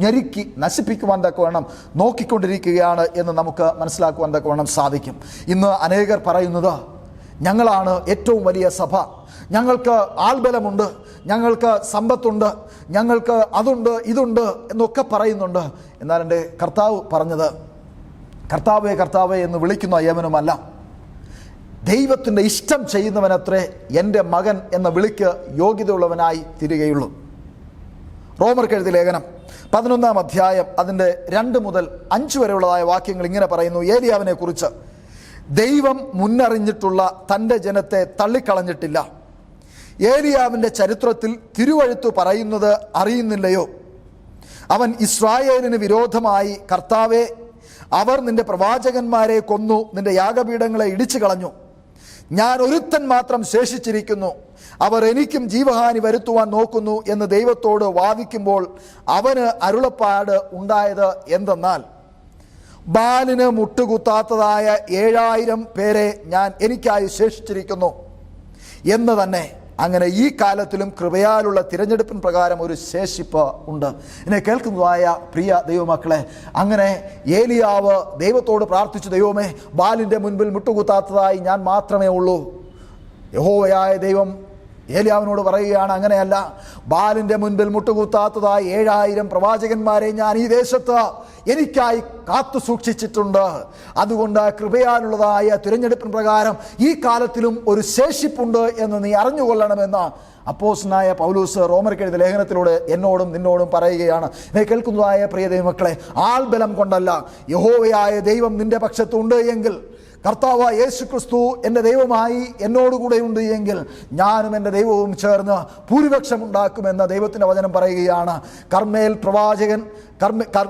ഞെരുക്കി നശിപ്പിക്കുവാൻ തക്കവണ്ണം നോക്കിക്കൊണ്ടിരിക്കുകയാണ് എന്ന് നമുക്ക് മനസ്സിലാക്കുവാൻ തക്കവണ്ണം സാധിക്കും. ഇന്ന് അനേകർ പറയുന്നത് ഞങ്ങളാണ് ഏറ്റവും വലിയ സഭ, ഞങ്ങൾക്ക് ആൾബലമുണ്ട്, ഞങ്ങൾക്ക് സമ്പത്തുണ്ട്, ഞങ്ങൾക്ക് അതുണ്ട് ഇതുണ്ട് എന്നൊക്കെ പറയുന്നുണ്ട്. എന്നാൽ എൻ്റെ കർത്താവ് പറഞ്ഞത് കർത്താവേ കർത്താവേ എന്ന് വിളിക്കുന്ന ഏവനുമല്ല, ദൈവത്തിൻ്റെ ഇഷ്ടം ചെയ്യുന്നവനത്രേ എൻ്റെ മകൻ എന്ന വിളിക്ക് യോഗ്യതയുള്ളവനായി തീരുകയുള്ളൂ. റോമർക്ക് എഴുതിയ ലേഖനം 11-ാം അധ്യായം അതിൻ്റെ 2 മുതൽ 5 വരെയുള്ളതായ വാക്യങ്ങൾ ഇങ്ങനെ പറയുന്നു. ഏലിയാവിനെ കുറിച്ച്, ദൈവം മുന്നറിഞ്ഞിട്ടുള്ള തൻ്റെ ജനത്തെ തള്ളിക്കളഞ്ഞിട്ടില്ല. ഏലിയാവിൻ്റെ ചരിത്രത്തിൽ തിരുവഴുത്ത് പറയുന്നത് അറിയുന്നില്ലയോ? അവൻ ഇസ്രായേലിന് വിരോധമായി, കർത്താവേ, അവർ നിന്റെ പ്രവാചകന്മാരെ കൊന്നു, നിന്റെ യാഗപീഠങ്ങളെ ഇടിച്ചു കളഞ്ഞു, ഞാൻ ഒരുത്തൻ മാത്രം ശേഷിച്ചിരിക്കുന്നു, അവർ എനിക്കും ജീവഹാനി വരുത്തുവാൻ നോക്കുന്നു എന്ന് ദൈവത്തോട് വാദിക്കുമ്പോൾ അവന് അരുളപ്പാട് ഉണ്ടായത് എന്തെന്നാൽ, ബാലിന് മുട്ടുകുത്താത്തതായ 7000 പേരെ ഞാൻ എനിക്കായി ശേഷിച്ചിരിക്കുന്നു എന്ന് തന്നെ. അങ്ങനെ ഈ കാലത്തിലും കൃപയാലുള്ള തിരഞ്ഞെടുപ്പിൻ പ്രകാരം ഒരു ശേഷിപ്പ് ഉണ്ട്. എന്നെ കേൾക്കുന്നതായ പ്രിയ ദൈവമക്കളെ, അങ്ങനെ ഏലിയാവ് ദൈവത്തോട് പ്രാർത്ഥിച്ചു, ദൈവമേ, ബാലിൻ്റെ മുൻപിൽ മുട്ടുകുത്താത്തതായി ഞാൻ മാത്രമേ ഉള്ളൂ. യഹോവയായ ദൈവം ഏലിയാവിനോട് പറയുകയാണ്, അങ്ങനെയല്ല, ബാലിൻ്റെ മുൻപിൽ മുട്ടുകുത്താത്തതായി 7000 പ്രവാചകന്മാരെ ഞാൻ ഈ ദേശത്ത് എനിക്കായി കാത്തു സൂക്ഷിച്ചിട്ടുണ്ട്. അതുകൊണ്ട് കൃപയാലുള്ളതായ തിരഞ്ഞെടുപ്പിൻ പ്രകാരം ഈ കാലത്തിലും ഒരു ശേഷിപ്പുണ്ട് എന്ന് നീ അറിഞ്ഞുകൊള്ളണമെന്ന് അപ്പോസ്തലനായ പൗലോസ് റോമർക്ക് എഴുതിയ ലേഖനത്തിലൂടെ എന്നോടും നിന്നോടും പറയുകയാണ്. എന്നെ കേൾക്കുന്നതായ പ്രിയ ദൈവമക്കളെ, ആൾബലം കൊണ്ടല്ല, യഹോവയായ ദൈവം നിന്റെ പക്ഷത്തുണ്ട് എങ്കിൽ, കർത്താവ് യേശു ക്രിസ്തു എൻ്റെ ദൈവമായി എന്നോടുകൂടെ ഉണ്ട് എങ്കിൽ, ഞാനും എൻ്റെ ദൈവവും ചേർന്ന് ഭൂരിപക്ഷം ഉണ്ടാക്കുമെന്ന് ദൈവത്തിൻ്റെ വചനം പറയുകയാണ്. കർമ്മേൽ പ്രവാചകൻ,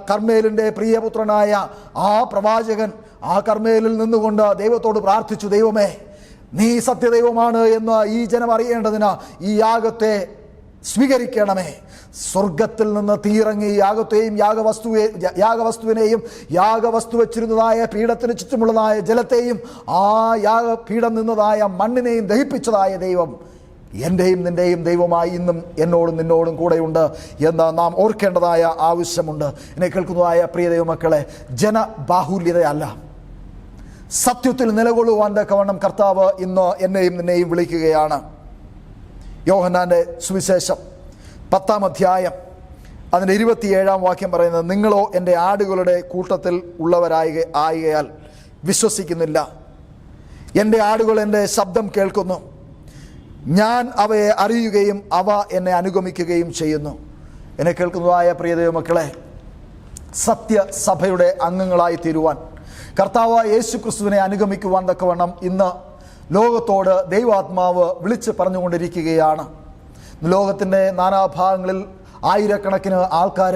കർമ്മേലിൻ്റെ പ്രിയപുത്രനായ ആ പ്രവാചകൻ ആ കർമ്മേലിൽ നിന്നുകൊണ്ട് ദൈവത്തോട് പ്രാർത്ഥിച്ചു, ദൈവമേ, നീ സത്യദൈവമാണ് എന്ന് ഈ ജനം അറിയേണ്ടതിന് ഈ യാഗത്തെ സ്വീകരിക്കണമേ. സ്വർഗത്തിൽ നിന്ന് തീയിറങ്ങി യാഗത്തെയും യാഗവസ്തുവിനെയും യാഗവസ്തു വെച്ചിരുന്നതായ പീഠത്തിന് ചുറ്റുമുള്ളതായ ജലത്തെയും ആ യാഗപീഠം നിന്നതായ മണ്ണിനെയും ദഹിപ്പിച്ചതായ ദൈവം എൻ്റെയും നിൻ്റെയും ദൈവമായി ഇന്നും എന്നോടും നിന്നോടും കൂടെയുണ്ട് എന്ന് നാം ഓർക്കേണ്ടതായ ആവശ്യമുണ്ട്. എന്നെ കേൾക്കുന്നതായ പ്രിയ ദൈവമക്കളെ, ജനബാഹുല്യതയല്ല, സത്യത്തിൽ നിലകൊള്ളുവാൻ തക്കവണ്ണം കർത്താവ് ഇന്ന് എന്നെയും നിന്നെയും വിളിക്കുകയാണ്. യോഹന്നാൻ്റെ സുവിശേഷം 10-ാം അധ്യായം അതിൻ്റെ 27-ാം വാക്യം പറയുന്നത്, നിങ്ങളോ എൻ്റെ ആടുകളുടെ കൂട്ടത്തിൽ ഉള്ളവരായാൽ വിശ്വസിക്കുന്നില്ല. എൻ്റെ ആടുകൾ എൻ്റെ ശബ്ദം കേൾക്കുന്നു, ഞാൻ അവയെ അറിയുകയും അവ എന്നെ അനുഗമിക്കുകയും ചെയ്യുന്നു. എന്നെ കേൾക്കുന്നതായ പ്രിയ ദൈവമക്കളെ, സത്യസഭയുടെ അംഗങ്ങളായി തീരുവാൻ, കർത്താവ് യേശു ക്രിസ്തുവിനെ അനുഗമിക്കുവാൻ തക്കവണ്ണം ഇന്ന് ലോകത്തോട് ദൈവാത്മാവ് വിളിച്ച് പറഞ്ഞുകൊണ്ടിരിക്കുകയാണ്. ലോകത്തിൻ്റെ നാനാഭാഗങ്ങളിൽ ആയിരക്കണക്കിന് ആൾക്കാർ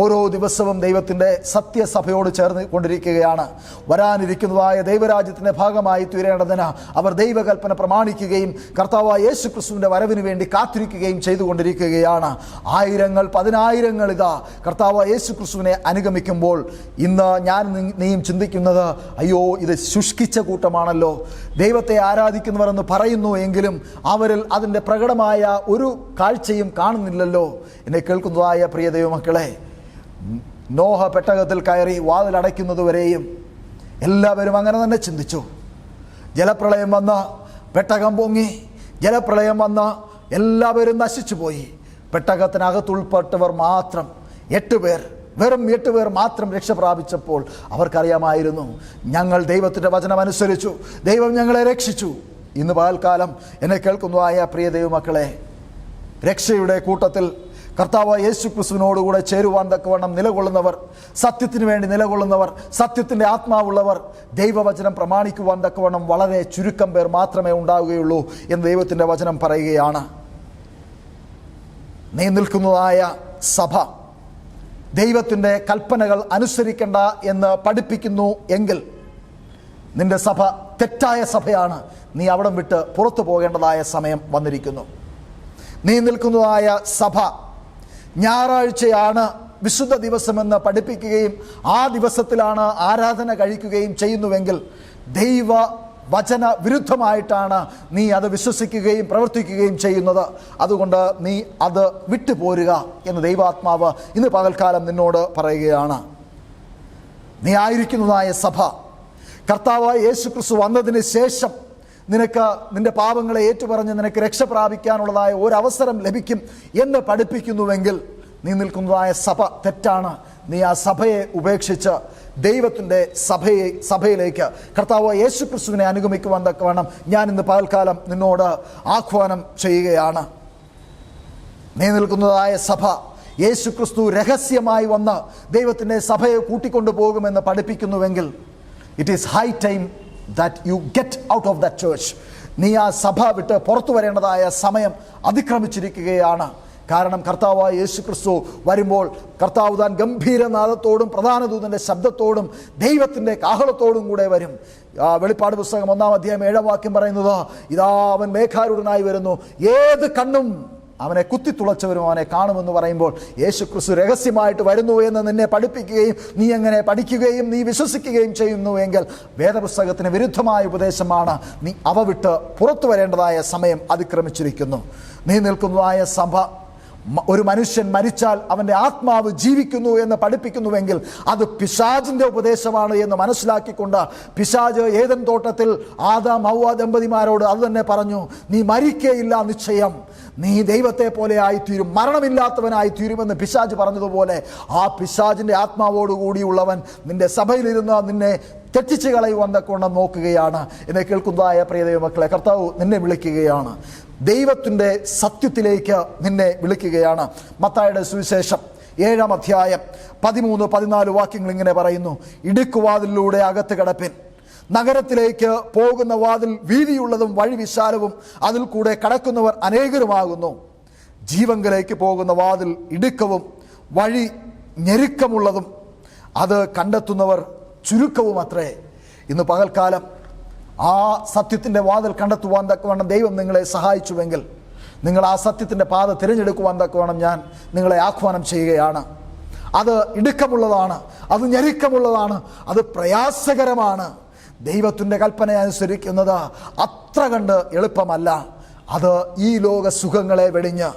ഓരോ ദിവസവും ദൈവത്തിൻ്റെ സത്യസഭയോട് ചേർന്ന് കൊണ്ടിരിക്കുകയാണ്. വരാനിരിക്കുന്നതായ ദൈവരാജ്യത്തിൻ്റെ ഭാഗമായി തീരേണ്ടതിന് അവർ ദൈവകൽപ്പന പ്രമാണിക്കുകയും കർത്താവായ യേശു ക്രിസ്തുവിൻ്റെ വരവിന് വേണ്ടി കാത്തിരിക്കുകയും ചെയ്തുകൊണ്ടിരിക്കുകയാണ്. ആയിരങ്ങൾ, 10,000 ഇതാ കർത്താവായ യേശു ക്രിസ്തുവിനെ അനുഗമിക്കുമ്പോൾ ഇന്ന് ഞാൻ നീയും ചിന്തിക്കുന്നത്, അയ്യോ, ഇത് ശുഷ്കിച്ച കൂട്ടമാണല്ലോ, ദൈവത്തെ ആരാധിക്കുന്നവർ എന്ന് പറയുന്നു എങ്കിലും അവരിൽ അതിൻ്റെ പ്രകടമായ ഒരു കാഴ്ചയും കാണുന്നില്ലല്ലോ. എന്നെ കേൾക്കുന്നതായ പ്രിയ ദൈവമക്കളെ, നോഹ പെട്ടകത്തിൽ കയറി വാതിലടയ്ക്കുന്നതുവരെയും എല്ലാവരും അങ്ങനെ തന്നെ ചിന്തിച്ചു. ജലപ്രളയം വന്ന് പെട്ടകം പൊങ്ങി, ജലപ്രളയം വന്ന് എല്ലാവരും നശിച്ചു പോയി. പെട്ടകത്തിനകത്തുൾപ്പെട്ടവർ മാത്രം 8 പേർ, വെറും 8 പേർ മാത്രം രക്ഷ പ്രാപിച്ചപ്പോൾ അവർക്കറിയാമായിരുന്നു, ഞങ്ങൾ ദൈവത്തിൻ്റെ വചനം അനുസരിച്ചു, ദൈവം ഞങ്ങളെ രക്ഷിച്ചു. ഇന്ന് പകൽക്കാലം എന്നെ കേൾക്കുന്നതായ പ്രിയ ദൈവമക്കളെ, രക്ഷയുടെ കൂട്ടത്തിൽ കർത്താവ് യേശു ക്രിസ്തുവിനോടുകൂടെ ചേരുവാൻ തക്കവണ്ണം നിലകൊള്ളുന്നവർ, സത്യത്തിന് വേണ്ടി നിലകൊള്ളുന്നവർ, സത്യത്തിൻ്റെ ആത്മാവുള്ളവർ, ദൈവവചനം പ്രമാണിക്കുവാൻ തക്കവണ്ണം വളരെ ചുരുക്കം പേർ മാത്രമേ ഉണ്ടാവുകയുള്ളൂ എന്ന് ദൈവത്തിൻ്റെ വചനം പറയുകയാണ്. നീ നിൽക്കുന്നതായ സഭ ദൈവത്തിൻ്റെ കൽപ്പനകൾ അനുസരിക്കേണ്ട എന്ന് പഠിപ്പിക്കുന്നു എങ്കിൽ നിന്റെ സഭ തെറ്റായ സഭയാണ്. നീ അവിടം വിട്ട് പുറത്തു പോകേണ്ടതായ സമയം വന്നിരിക്കുന്നു. നീ നിൽക്കുന്നതായ സഭ ഞായറാഴ്ചയാണ് വിശുദ്ധ ദിവസമെന്ന് പഠിപ്പിക്കുകയും ആ ദിവസത്തിലാണ് ആരാധന കഴിക്കുകയും ചെയ്യുന്നുവെങ്കിൽ ദൈവ വചന വിരുദ്ധമായിട്ടാണ് നീ അത് വിശ്വസിക്കുകയും പ്രവർത്തിക്കുകയും ചെയ്യുന്നത്. അതുകൊണ്ട് നീ അത് വിട്ടുപോരുക എന്ന് ദൈവാത്മാവ് ഇന്ന് പകൽക്കാലം നിന്നോട് പറയുകയാണ്. നീ ആയിരിക്കുന്നതായ സഭ കർത്താവായ യേശു ക്രിസ്തു വന്നതിന് ശേഷം നിനക്ക് നിന്റെ പാപങ്ങളെ ഏറ്റുപറഞ്ഞ് നിനക്ക് രക്ഷ പ്രാപിക്കാനുള്ളതായ ഒരവസരം ലഭിക്കും എന്ന് പഠിപ്പിക്കുന്നുവെങ്കിൽ നീ നിൽക്കുന്നതായ സഭ തെറ്റാണ്. നീ ആ സഭയെ ഉപേക്ഷിച്ച് ദൈവത്തിൻ്റെ സഭയിലേക്ക് കർത്താവ് യേശു ക്രിസ്തുവിനെ അനുഗമിക്കുവാൻ തക്കവണ്ണം ഞാൻ ഇന്ന് പകൽക്കാലം നിന്നോട് ആഹ്വാനം ചെയ്യുകയാണ്. നീ നിൽക്കുന്നതായ സഭ യേശു ക്രിസ്തു രഹസ്യമായി വന്ന് ദൈവത്തിൻ്റെ സഭയെ കൂട്ടിക്കൊണ്ടു പോകുമെന്ന് പഠിപ്പിക്കുന്നുവെങ്കിൽ it is high time that you get out of that church. നീ ആ സഭ വിട്ട് പുറത്തു വരേണ്ടതായ സമയം അതിക്രമിച്ചിരിക്കുകയാണ്. കാരണം കർത്താവായ യേശു ക്രിസ്തു വരുമ്പോൾ കർത്താവ് താൻ ഗംഭീരനാദത്തോടും പ്രധാന ദൂതൻ്റെ ശബ്ദത്തോടും ദൈവത്തിൻ്റെ കാഹളത്തോടും കൂടെ വരും. വെളിപ്പാട് പുസ്തകം 1-ാം അധ്യായം 7-ാം വാക്യം പറയുന്നത്, ഇതാ അവൻ മേഘാരൂഢനായി വരുന്നു, ഏത് കണ്ണും അവനെ കുത്തിത്തുളച്ചവരും അവനെ കാണുമെന്ന് പറയുമ്പോൾ യേശു ക്രിസ്തു രഹസ്യമായിട്ട് വരുന്നു എന്ന് നിന്നെ പഠിപ്പിക്കുകയും നീ എങ്ങനെ പഠിക്കുകയും നീ വിശ്വസിക്കുകയും ചെയ്യുന്നുവെങ്കിൽ വേദപുസ്തകത്തിന് വിരുദ്ധമായ ഉപദേശമാണ്. നീ അവ വിട്ട് പുറത്തു വരേണ്ടതായ സമയം അതിക്രമിച്ചിരിക്കുന്നു. നീ നിൽക്കുന്നതായ സഭ ഒരു മനുഷ്യൻ മരിച്ചാൽ അവൻ്റെ ആത്മാവ് ജീവിക്കുന്നു എന്ന് പഠിപ്പിക്കുന്നുവെങ്കിൽ അത് പിശാചിൻ്റെ ഉപദേശമാണ് എന്ന് മനസ്സിലാക്കിക്കൊണ്ട് പിശാച് ഏദൻ തോട്ടത്തിൽ ആദാം ഹവ്വ ദമ്പതിമാരോട് അത് തന്നെ പറഞ്ഞു, നീ മരിക്കയില്ല നിശ്ചയം, നീ ദൈവത്തെ പോലെ ആയിത്തീരും, മരണമില്ലാത്തവനായി തീരുമെന്ന് പിശാച് പറഞ്ഞതുപോലെ ആ പിശാചിൻ്റെ ആത്മാവോടുകൂടിയുള്ളവൻ നിന്റെ സഭയിലിരുന്ന് നിന്നെ തെറ്റിച്ച് കളയുവാൻ തക്കവണ്ണം നോക്കുകയാണ്. എന്നെ കേൾക്കുന്നതായ പ്രിയ ദൈവമക്കളെ, കർത്താവ് നിന്നെ വിളിക്കുകയാണ്, ദൈവത്തിൻ്റെ സത്യത്തിലേക്ക് നിന്നെ വിളിക്കുകയാണ്. മത്തായിയുടെ സുവിശേഷം 7-ാം അധ്യായം 13-14 വാക്യങ്ങൾ ഇങ്ങനെ പറയുന്നു, ഇടുക്കുവാതിലൂടെ അകത്ത് കടപ്പിൻ, നഗരത്തിലേക്ക് പോകുന്ന വാതിൽ വീതിയുള്ളതും വഴി വിശാലവും അതിൽ കൂടെ കടക്കുന്നവർ അനേകരുമാകുന്നു. ജീവങ്കലേക്ക് പോകുന്ന വാതിൽ ഇടുക്കവും വഴി ഞെരുക്കമുള്ളതും അത് കണ്ടെത്തുന്നവർ ചുരുക്കവും അത്രേ. ഇന്ന് പകൽക്കാലം ആ സത്യത്തിൻ്റെ വാതിൽ കണ്ടെത്തുവാൻ തക്കവണ്ണം ദൈവം നിങ്ങളെ സഹായിച്ചുവെങ്കിൽ നിങ്ങൾ ആ സത്യത്തിൻ്റെ പാത തിരഞ്ഞെടുക്കുവാൻ തക്കവണ്ണം ഞാൻ നിങ്ങളെ ആഹ്വാനം ചെയ്യുകയാണ്. അത് ഇടുക്കമുള്ളതാണ്, അത് ഞെരുക്കമുള്ളതാണ്, അത് പ്രയാസകരമാണ്. ദൈവത്തിൻ്റെ കൽപ്പന അനുസരിക്കുന്നത് അത്ര കണ്ട് എളുപ്പമല്ല. അത് ഈ ലോക സുഖങ്ങളെ വെടിഞ്ഞ്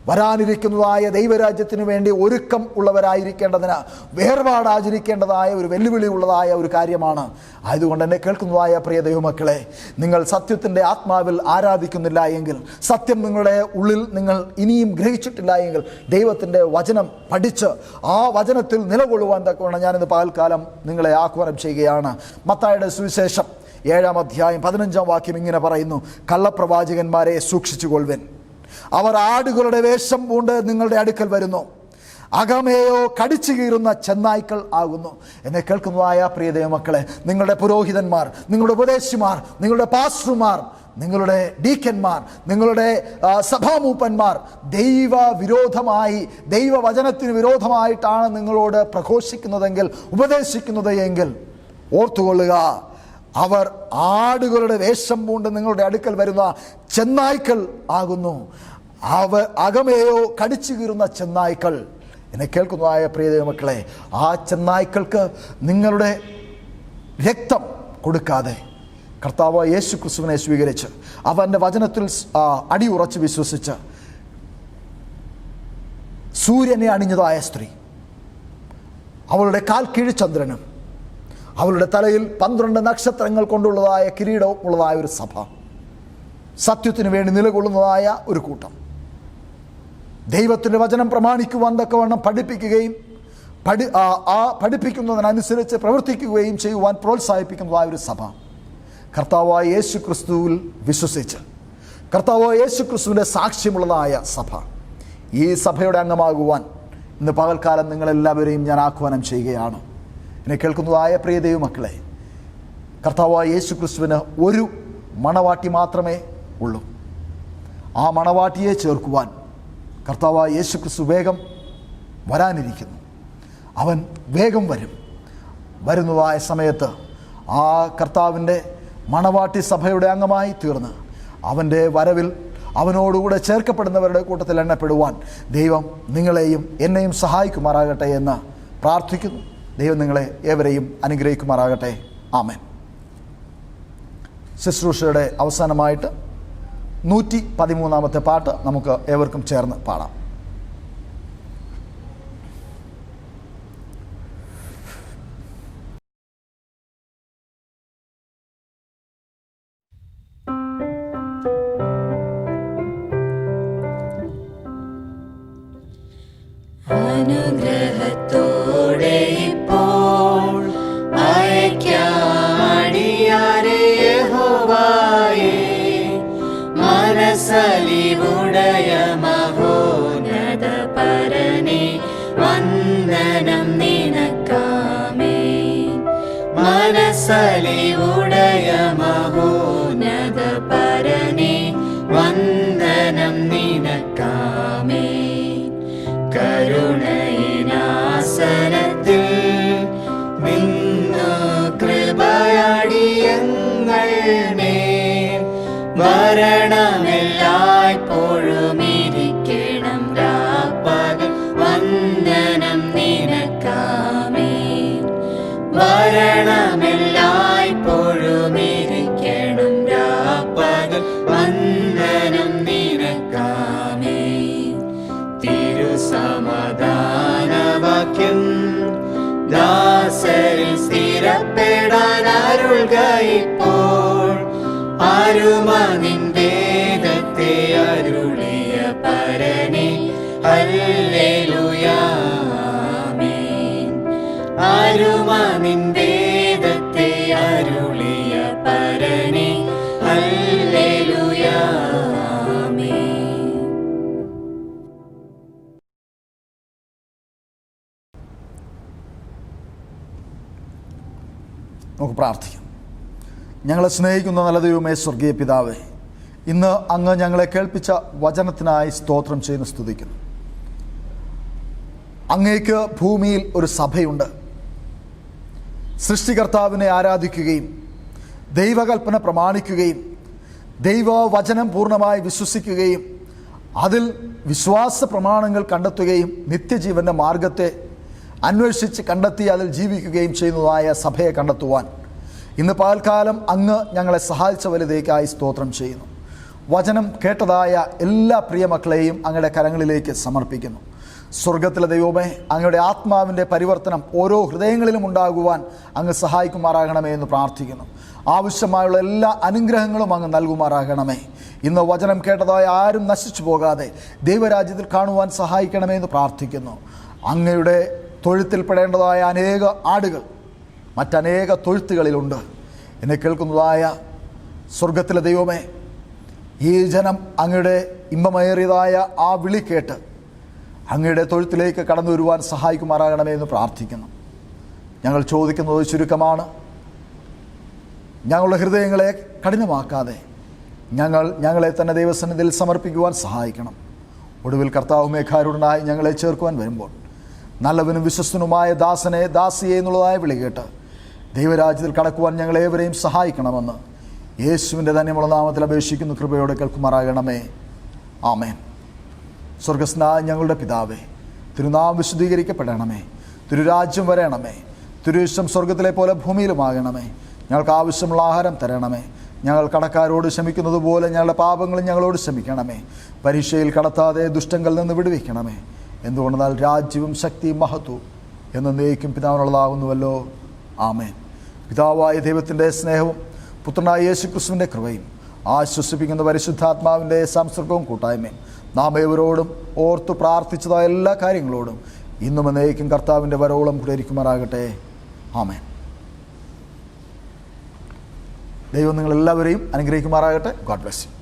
വരാനിരിക്കുന്നതായ ദൈവരാജ്യത്തിന് വേണ്ടി ഒരുക്കം ഉള്ളവരായിരിക്കേണ്ടതിന് വേർപാടാചരിക്കേണ്ടതായ ഒരു വെല്ലുവിളി ഉള്ളതായ ഒരു കാര്യമാണ്. ആയതുകൊണ്ട് എന്നെ കേൾക്കുന്നതായ പ്രിയ ദൈവമക്കളെ, നിങ്ങൾ സത്യത്തിൻ്റെ ആത്മാവിൽ ആരാധിക്കുന്നില്ല എങ്കിൽ, സത്യം നിങ്ങളുടെ ഉള്ളിൽ നിങ്ങൾ ഇനിയും ഗ്രഹിച്ചിട്ടില്ല എങ്കിൽ, ദൈവത്തിൻ്റെ വചനം പഠിച്ച് ആ വചനത്തിൽ നിലകൊള്ളുവാൻ തക്കവണ്ണം ഞാനിന്ന് പകൽക്കാലം നിങ്ങളെ ആഹ്വാനം ചെയ്യുകയാണ്. മത്തായിയുടെ സുവിശേഷം 7-ാം അധ്യായം 15-ാം വാക്യം ഇങ്ങനെ പറയുന്നു, കള്ളപ്രവാചകന്മാരെ സൂക്ഷിച്ചുകൊള്ളുവിൻ, അവർ ആടുകളുടെ വേഷം പൂണ്ട് നിങ്ങളുടെ അടുക്കൽ വരുന്നു, അകമേയോ കടിച്ചു കീറുന്ന ചെന്നായ്ക്കൾ ആകുന്നു. എന്നെ കേൾക്കുന്നതായ പ്രിയ ദൈവമക്കളെ, നിങ്ങളുടെ പുരോഹിതന്മാർ, നിങ്ങളുടെ ഉപദേശിമാർ, നിങ്ങളുടെ പാസ്റ്റർമാർ, നിങ്ങളുടെ ഡീക്കന്മാർ, നിങ്ങളുടെ സഭാമൂപ്പന്മാർ ദൈവവിരോധമായി, ദൈവവചനത്തിന് വിരോധമായിട്ടാണ് നിങ്ങളോട് പ്രഘോഷിക്കുന്നതെങ്കിൽ, ഉപദേശിക്കുന്നത് എങ്കിൽ ഓർത്തുകൊള്ളുക, അവർ ആടുകളുടെ വേഷം പൂണ്ട് നിങ്ങളുടെ അടുക്കൽ വരുന്ന ചെന്നായ്ക്കൾ ആകുന്നു. അകമേയോ കടിച്ചു കീറുന്ന ചെന്നായ്ക്കൾ. എന്നെ കേൾക്കുന്നതായ പ്രിയ ദൈവമക്കളെ, ആ ചെന്നായ്ക്കൾക്ക് നിങ്ങളുടെ രക്തം കൊടുക്കാതെ കർത്താവ് യേശു ക്രിസ്തുവിനെ സ്വീകരിച്ച് അവൻ്റെ വചനത്തിൽ അടിയുറച്ച് വിശ്വസിച്ച് സൂര്യനെ അണിഞ്ഞതായ സ്ത്രീ, അവളുടെ കാൽ കീഴ് ചന്ദ്രനും അവളുടെ തലയിൽ 12 നക്ഷത്രങ്ങൾ കൊണ്ടുള്ളതായ കിരീടവും ഉള്ളതായ ഒരു സഭ, സത്യത്തിന് വേണ്ടി നിലകൊള്ളുന്നതായ ഒരു കൂട്ടം, ദൈവത്തിൻ്റെ വചനം പ്രമാണിക്കുവാൻ തക്കവണ്ണം പഠിപ്പിക്കുകയും ആ പഠിപ്പിക്കുന്നതിനനുസരിച്ച് പ്രവർത്തിക്കുകയും ചെയ്യുവാൻ പ്രോത്സാഹിപ്പിക്കുന്നതായ ഒരു സഭ, കർത്താവായ യേശു ക്രിസ്തുവിൽ വിശ്വസിച്ച് കർത്താവായ യേശു ക്രിസ്തുവിൻ്റെ സാക്ഷ്യമുള്ളതായ സഭ, ഈ സഭയുടെ അംഗമാകുവാൻ ഇന്ന് പകൽക്കാലം നിങ്ങളെല്ലാവരെയും ഞാൻ ആഹ്വാനം ചെയ്യുകയാണ്. എന്നെ കേൾക്കുന്നതായ പ്രിയ ദൈവമക്കളെ, കർത്താവായ യേശു ക്രിസ്തുവിന് ഒരു മണവാട്ടി മാത്രമേ ഉള്ളൂ. ആ മണവാട്ടിയെ ചേർക്കുവാൻ കർത്താവായ യേശു ക്രിസ്തു വേഗം വരാനിരിക്കുന്നു. അവൻ വേഗം വരുന്നതായ സമയത്ത് ആ കർത്താവിൻ്റെ മണവാട്ടി സഭയുടെ അംഗമായി തീർന്ന് അവൻ്റെ വരവിൽ അവനോടുകൂടെ ചേർക്കപ്പെടുന്നവരുടെ കൂട്ടത്തിൽ എണ്ണപ്പെടുവാൻ ദൈവം നിങ്ങളെയും എന്നെയും സഹായിക്കുമാറാകട്ടെ എന്ന് പ്രാർത്ഥിക്കുന്നു. ദൈവം നിങ്ങളെ ഏവരെയും അനുഗ്രഹിക്കുമാറാകട്ടെ. ആമേൻ. ശുശ്രൂഷയുടെ അവസാനമായിട്ട് 113 പാട്ട് നമുക്ക് ഏവർക്കും ചേർന്ന് പാടാം. അനുഗ്രഹത്തോടെ ഇപ്പോൾ അയക്കാടിയാരെ യഹോവായേ, മനസ്സലിവുടയ മഹോന്നത പരനെ വന്ദനം നിനക്കാമേ. മനസ്സലിവുടയ മഹോന്നത പരനെ വന്ദനം നിനക്കാമേ. കരുണയിനാസനത്തിൽ നിന്നു കൃപയടിയങ്ങൾ മേൽ വരണമെല്ലായ്പ്പോഴും ഇരിക്കണം രാപ്പകൽ വന്ദനം നിനക്കാമേ. വരണമെല്ലായ്പ്പോഴും ഇരിക്കണം രാപ്പകൽ വന്ദനം നിനക്കാമേ. തിരുസമാധാനവാക്യം ദാസരിൽ സ്ഥിരപ്പെടാൻ അരുൾക ഇപ്പോൾ. അരുമ നിൻ വേദത്തെ അരുളിയ പരനെ ഹല്ലേലൂയ ആമേൻ. അരുമ നിൻ വേദത്തെ അരുളിയ പരനെ ഹല്ലേലൂയ ആമേൻ. നമുക്ക് പ്രാർത്ഥിക്കാം. ഞങ്ങളെ സ്നേഹിക്കുന്ന നല്ല ദൈവമേ, സ്വർഗീയ പിതാവേ, ഇന്ന് അങ്ങ് ഞങ്ങളെ കേൾപ്പിച്ച വചനത്തിനായി സ്തോത്രം ചെയ്യുന്നു, സ്തുതിക്കുന്നു. അങ്ങേക്ക് ഭൂമിയിൽ ഒരു സഭയുണ്ട്. സൃഷ്ടികർത്താവിനെ ആരാധിക്കുകയും ദൈവകൽപ്പന പ്രമാണിക്കുകയും ദൈവവചനം പൂർണ്ണമായി വിശ്വസിക്കുകയും അതിൽ വിശ്വാസ പ്രമാണങ്ങൾ കണ്ടെത്തുകയും നിത്യജീവൻ്റെ മാർഗത്തെ അന്വേഷിച്ച് കണ്ടെത്തി അതിൽ ജീവിക്കുകയും ചെയ്യുന്നതായ സഭയെ കണ്ടെത്തുവാൻ ഇന്ന് പകൽക്കാലം അങ്ങ് ഞങ്ങളെ സഹായിച്ച വലുതേക്കായി സ്തോത്രം ചെയ്യുന്നു. വചനം കേട്ടതായ എല്ലാ പ്രിയ മക്കളെയും അങ്ങയുടെ കരങ്ങളിലേക്ക് സമർപ്പിക്കുന്നു. സ്വർഗത്തിലെ ദൈവമേ, അങ്ങയുടെ ആത്മാവിൻ്റെ പരിവർത്തനം ഓരോ ഹൃദയങ്ങളിലും ഉണ്ടാകുവാൻ അങ്ങ് സഹായിക്കുമാറാകണമേ എന്ന് പ്രാർത്ഥിക്കുന്നു. ആവശ്യമായുള്ള എല്ലാ അനുഗ്രഹങ്ങളും അങ്ങ് നൽകുമാറാകണമേ. ഇന്ന് വചനം കേട്ടതായ ആരും നശിച്ചു പോകാതെ ദൈവരാജ്യത്തിൽ കാണുവാൻ സഹായിക്കണമേ എന്ന് പ്രാർത്ഥിക്കുന്നു. അങ്ങയുടെ തൊഴുത്തിൽപ്പെടേണ്ടതായ അനേക ആടുകൾ മറ്റനേക തൊഴുത്തുകളിലുണ്ട്. എന്നെ കേൾക്കുന്നതായ സ്വർഗത്തിലെ ദൈവമേ, ഈ ജനം അങ്ങയുടെ ഇമ്പമേറിയതായ ആ വിളി കേട്ട് അങ്ങയുടെ തൊഴുത്തിലേക്ക് കടന്നു വരുവാൻ സഹായിക്കുമാറാകണമേ എന്ന് പ്രാർത്ഥിക്കുന്നു. ഞങ്ങൾ ചോദിക്കുന്നത് ചുരുക്കമാണ്. ഞങ്ങളുടെ ഹൃദയങ്ങളെ കഠിനമാക്കാതെ ഞങ്ങളെ തന്നെ ദൈവസന്നിധിയിൽ സമർപ്പിക്കുവാൻ സഹായിക്കണം. ഒടുവിൽ കർത്താവ് മേഘാരുടനായി ഞങ്ങളെ ചേർക്കുവാൻ വരുമ്പോൾ നല്ലവനും വിശ്വസ്തനുമായ ദാസനെ ദാസിയെ എന്നുള്ളതായ വിളി കേട്ട് ദൈവരാജ്യത്തിൽ കടക്കുവാൻ ഞങ്ങളേവരെയും സഹായിക്കണമെന്ന് യേശുവിൻ്റെ ധന്യമുള്ള നാമത്തിൽ അപേക്ഷിക്കുന്നു. കൃപയോടെ കേൾക്കുമാറാകണമേ. ആമേൻ. സ്വർഗസ്നായ ഞങ്ങളുടെ പിതാവേ, തിരുനാമം വിശുദ്ധീകരിക്കപ്പെടണമേ. തിരുരാജ്യം വരണമേ. തിരുവിഷ്ടം സ്വർഗത്തിലെ പോലെ ഭൂമിയിലുമാകണമേ. ഞങ്ങൾക്ക് ആവശ്യമുള്ള ആഹാരം തരണമേ. ഞങ്ങൾ കടക്കാരോട് ക്ഷമിക്കുന്നത് പോലെ ഞങ്ങളുടെ പാപങ്ങളും ഞങ്ങളോട് ക്ഷമിക്കണമേ. പരീക്ഷയിൽ കടത്താതെ ദുഷ്ടങ്ങളിൽ നിന്ന് വിടുവിക്കണമേ. എന്തുകൊണ്ടെന്നാൽ രാജ്യവും ശക്തിയും മഹത്വവും എന്നേക്കും പിതാവിനുള്ളതാകുന്നുവല്ലോ. ആമേൻ. പിതാവായ ദൈവത്തിൻ്റെ സ്നേഹവും പുത്രനായ യേശു ക്രിസ്തുവിൻ്റെ കൃപയും ആശ്വസിപ്പിക്കുന്ന പരിശുദ്ധാത്മാവിൻ്റെ സംസർഗവും കൂട്ടായ്മയും നാം ഏവരോടും ഓർത്തു പ്രാർത്ഥിച്ചതായ എല്ലാ കാര്യങ്ങളോടും ഇന്നും എന്നേക്കും കർത്താവിൻ്റെ വരവോളം കൂടെ ഇരിക്കുമാറാകട്ടെ. ആമേൻ. ദൈവം നിങ്ങളെല്ലാവരെയും അനുഗ്രഹിക്കുമാറാകട്ടെ. God bless you.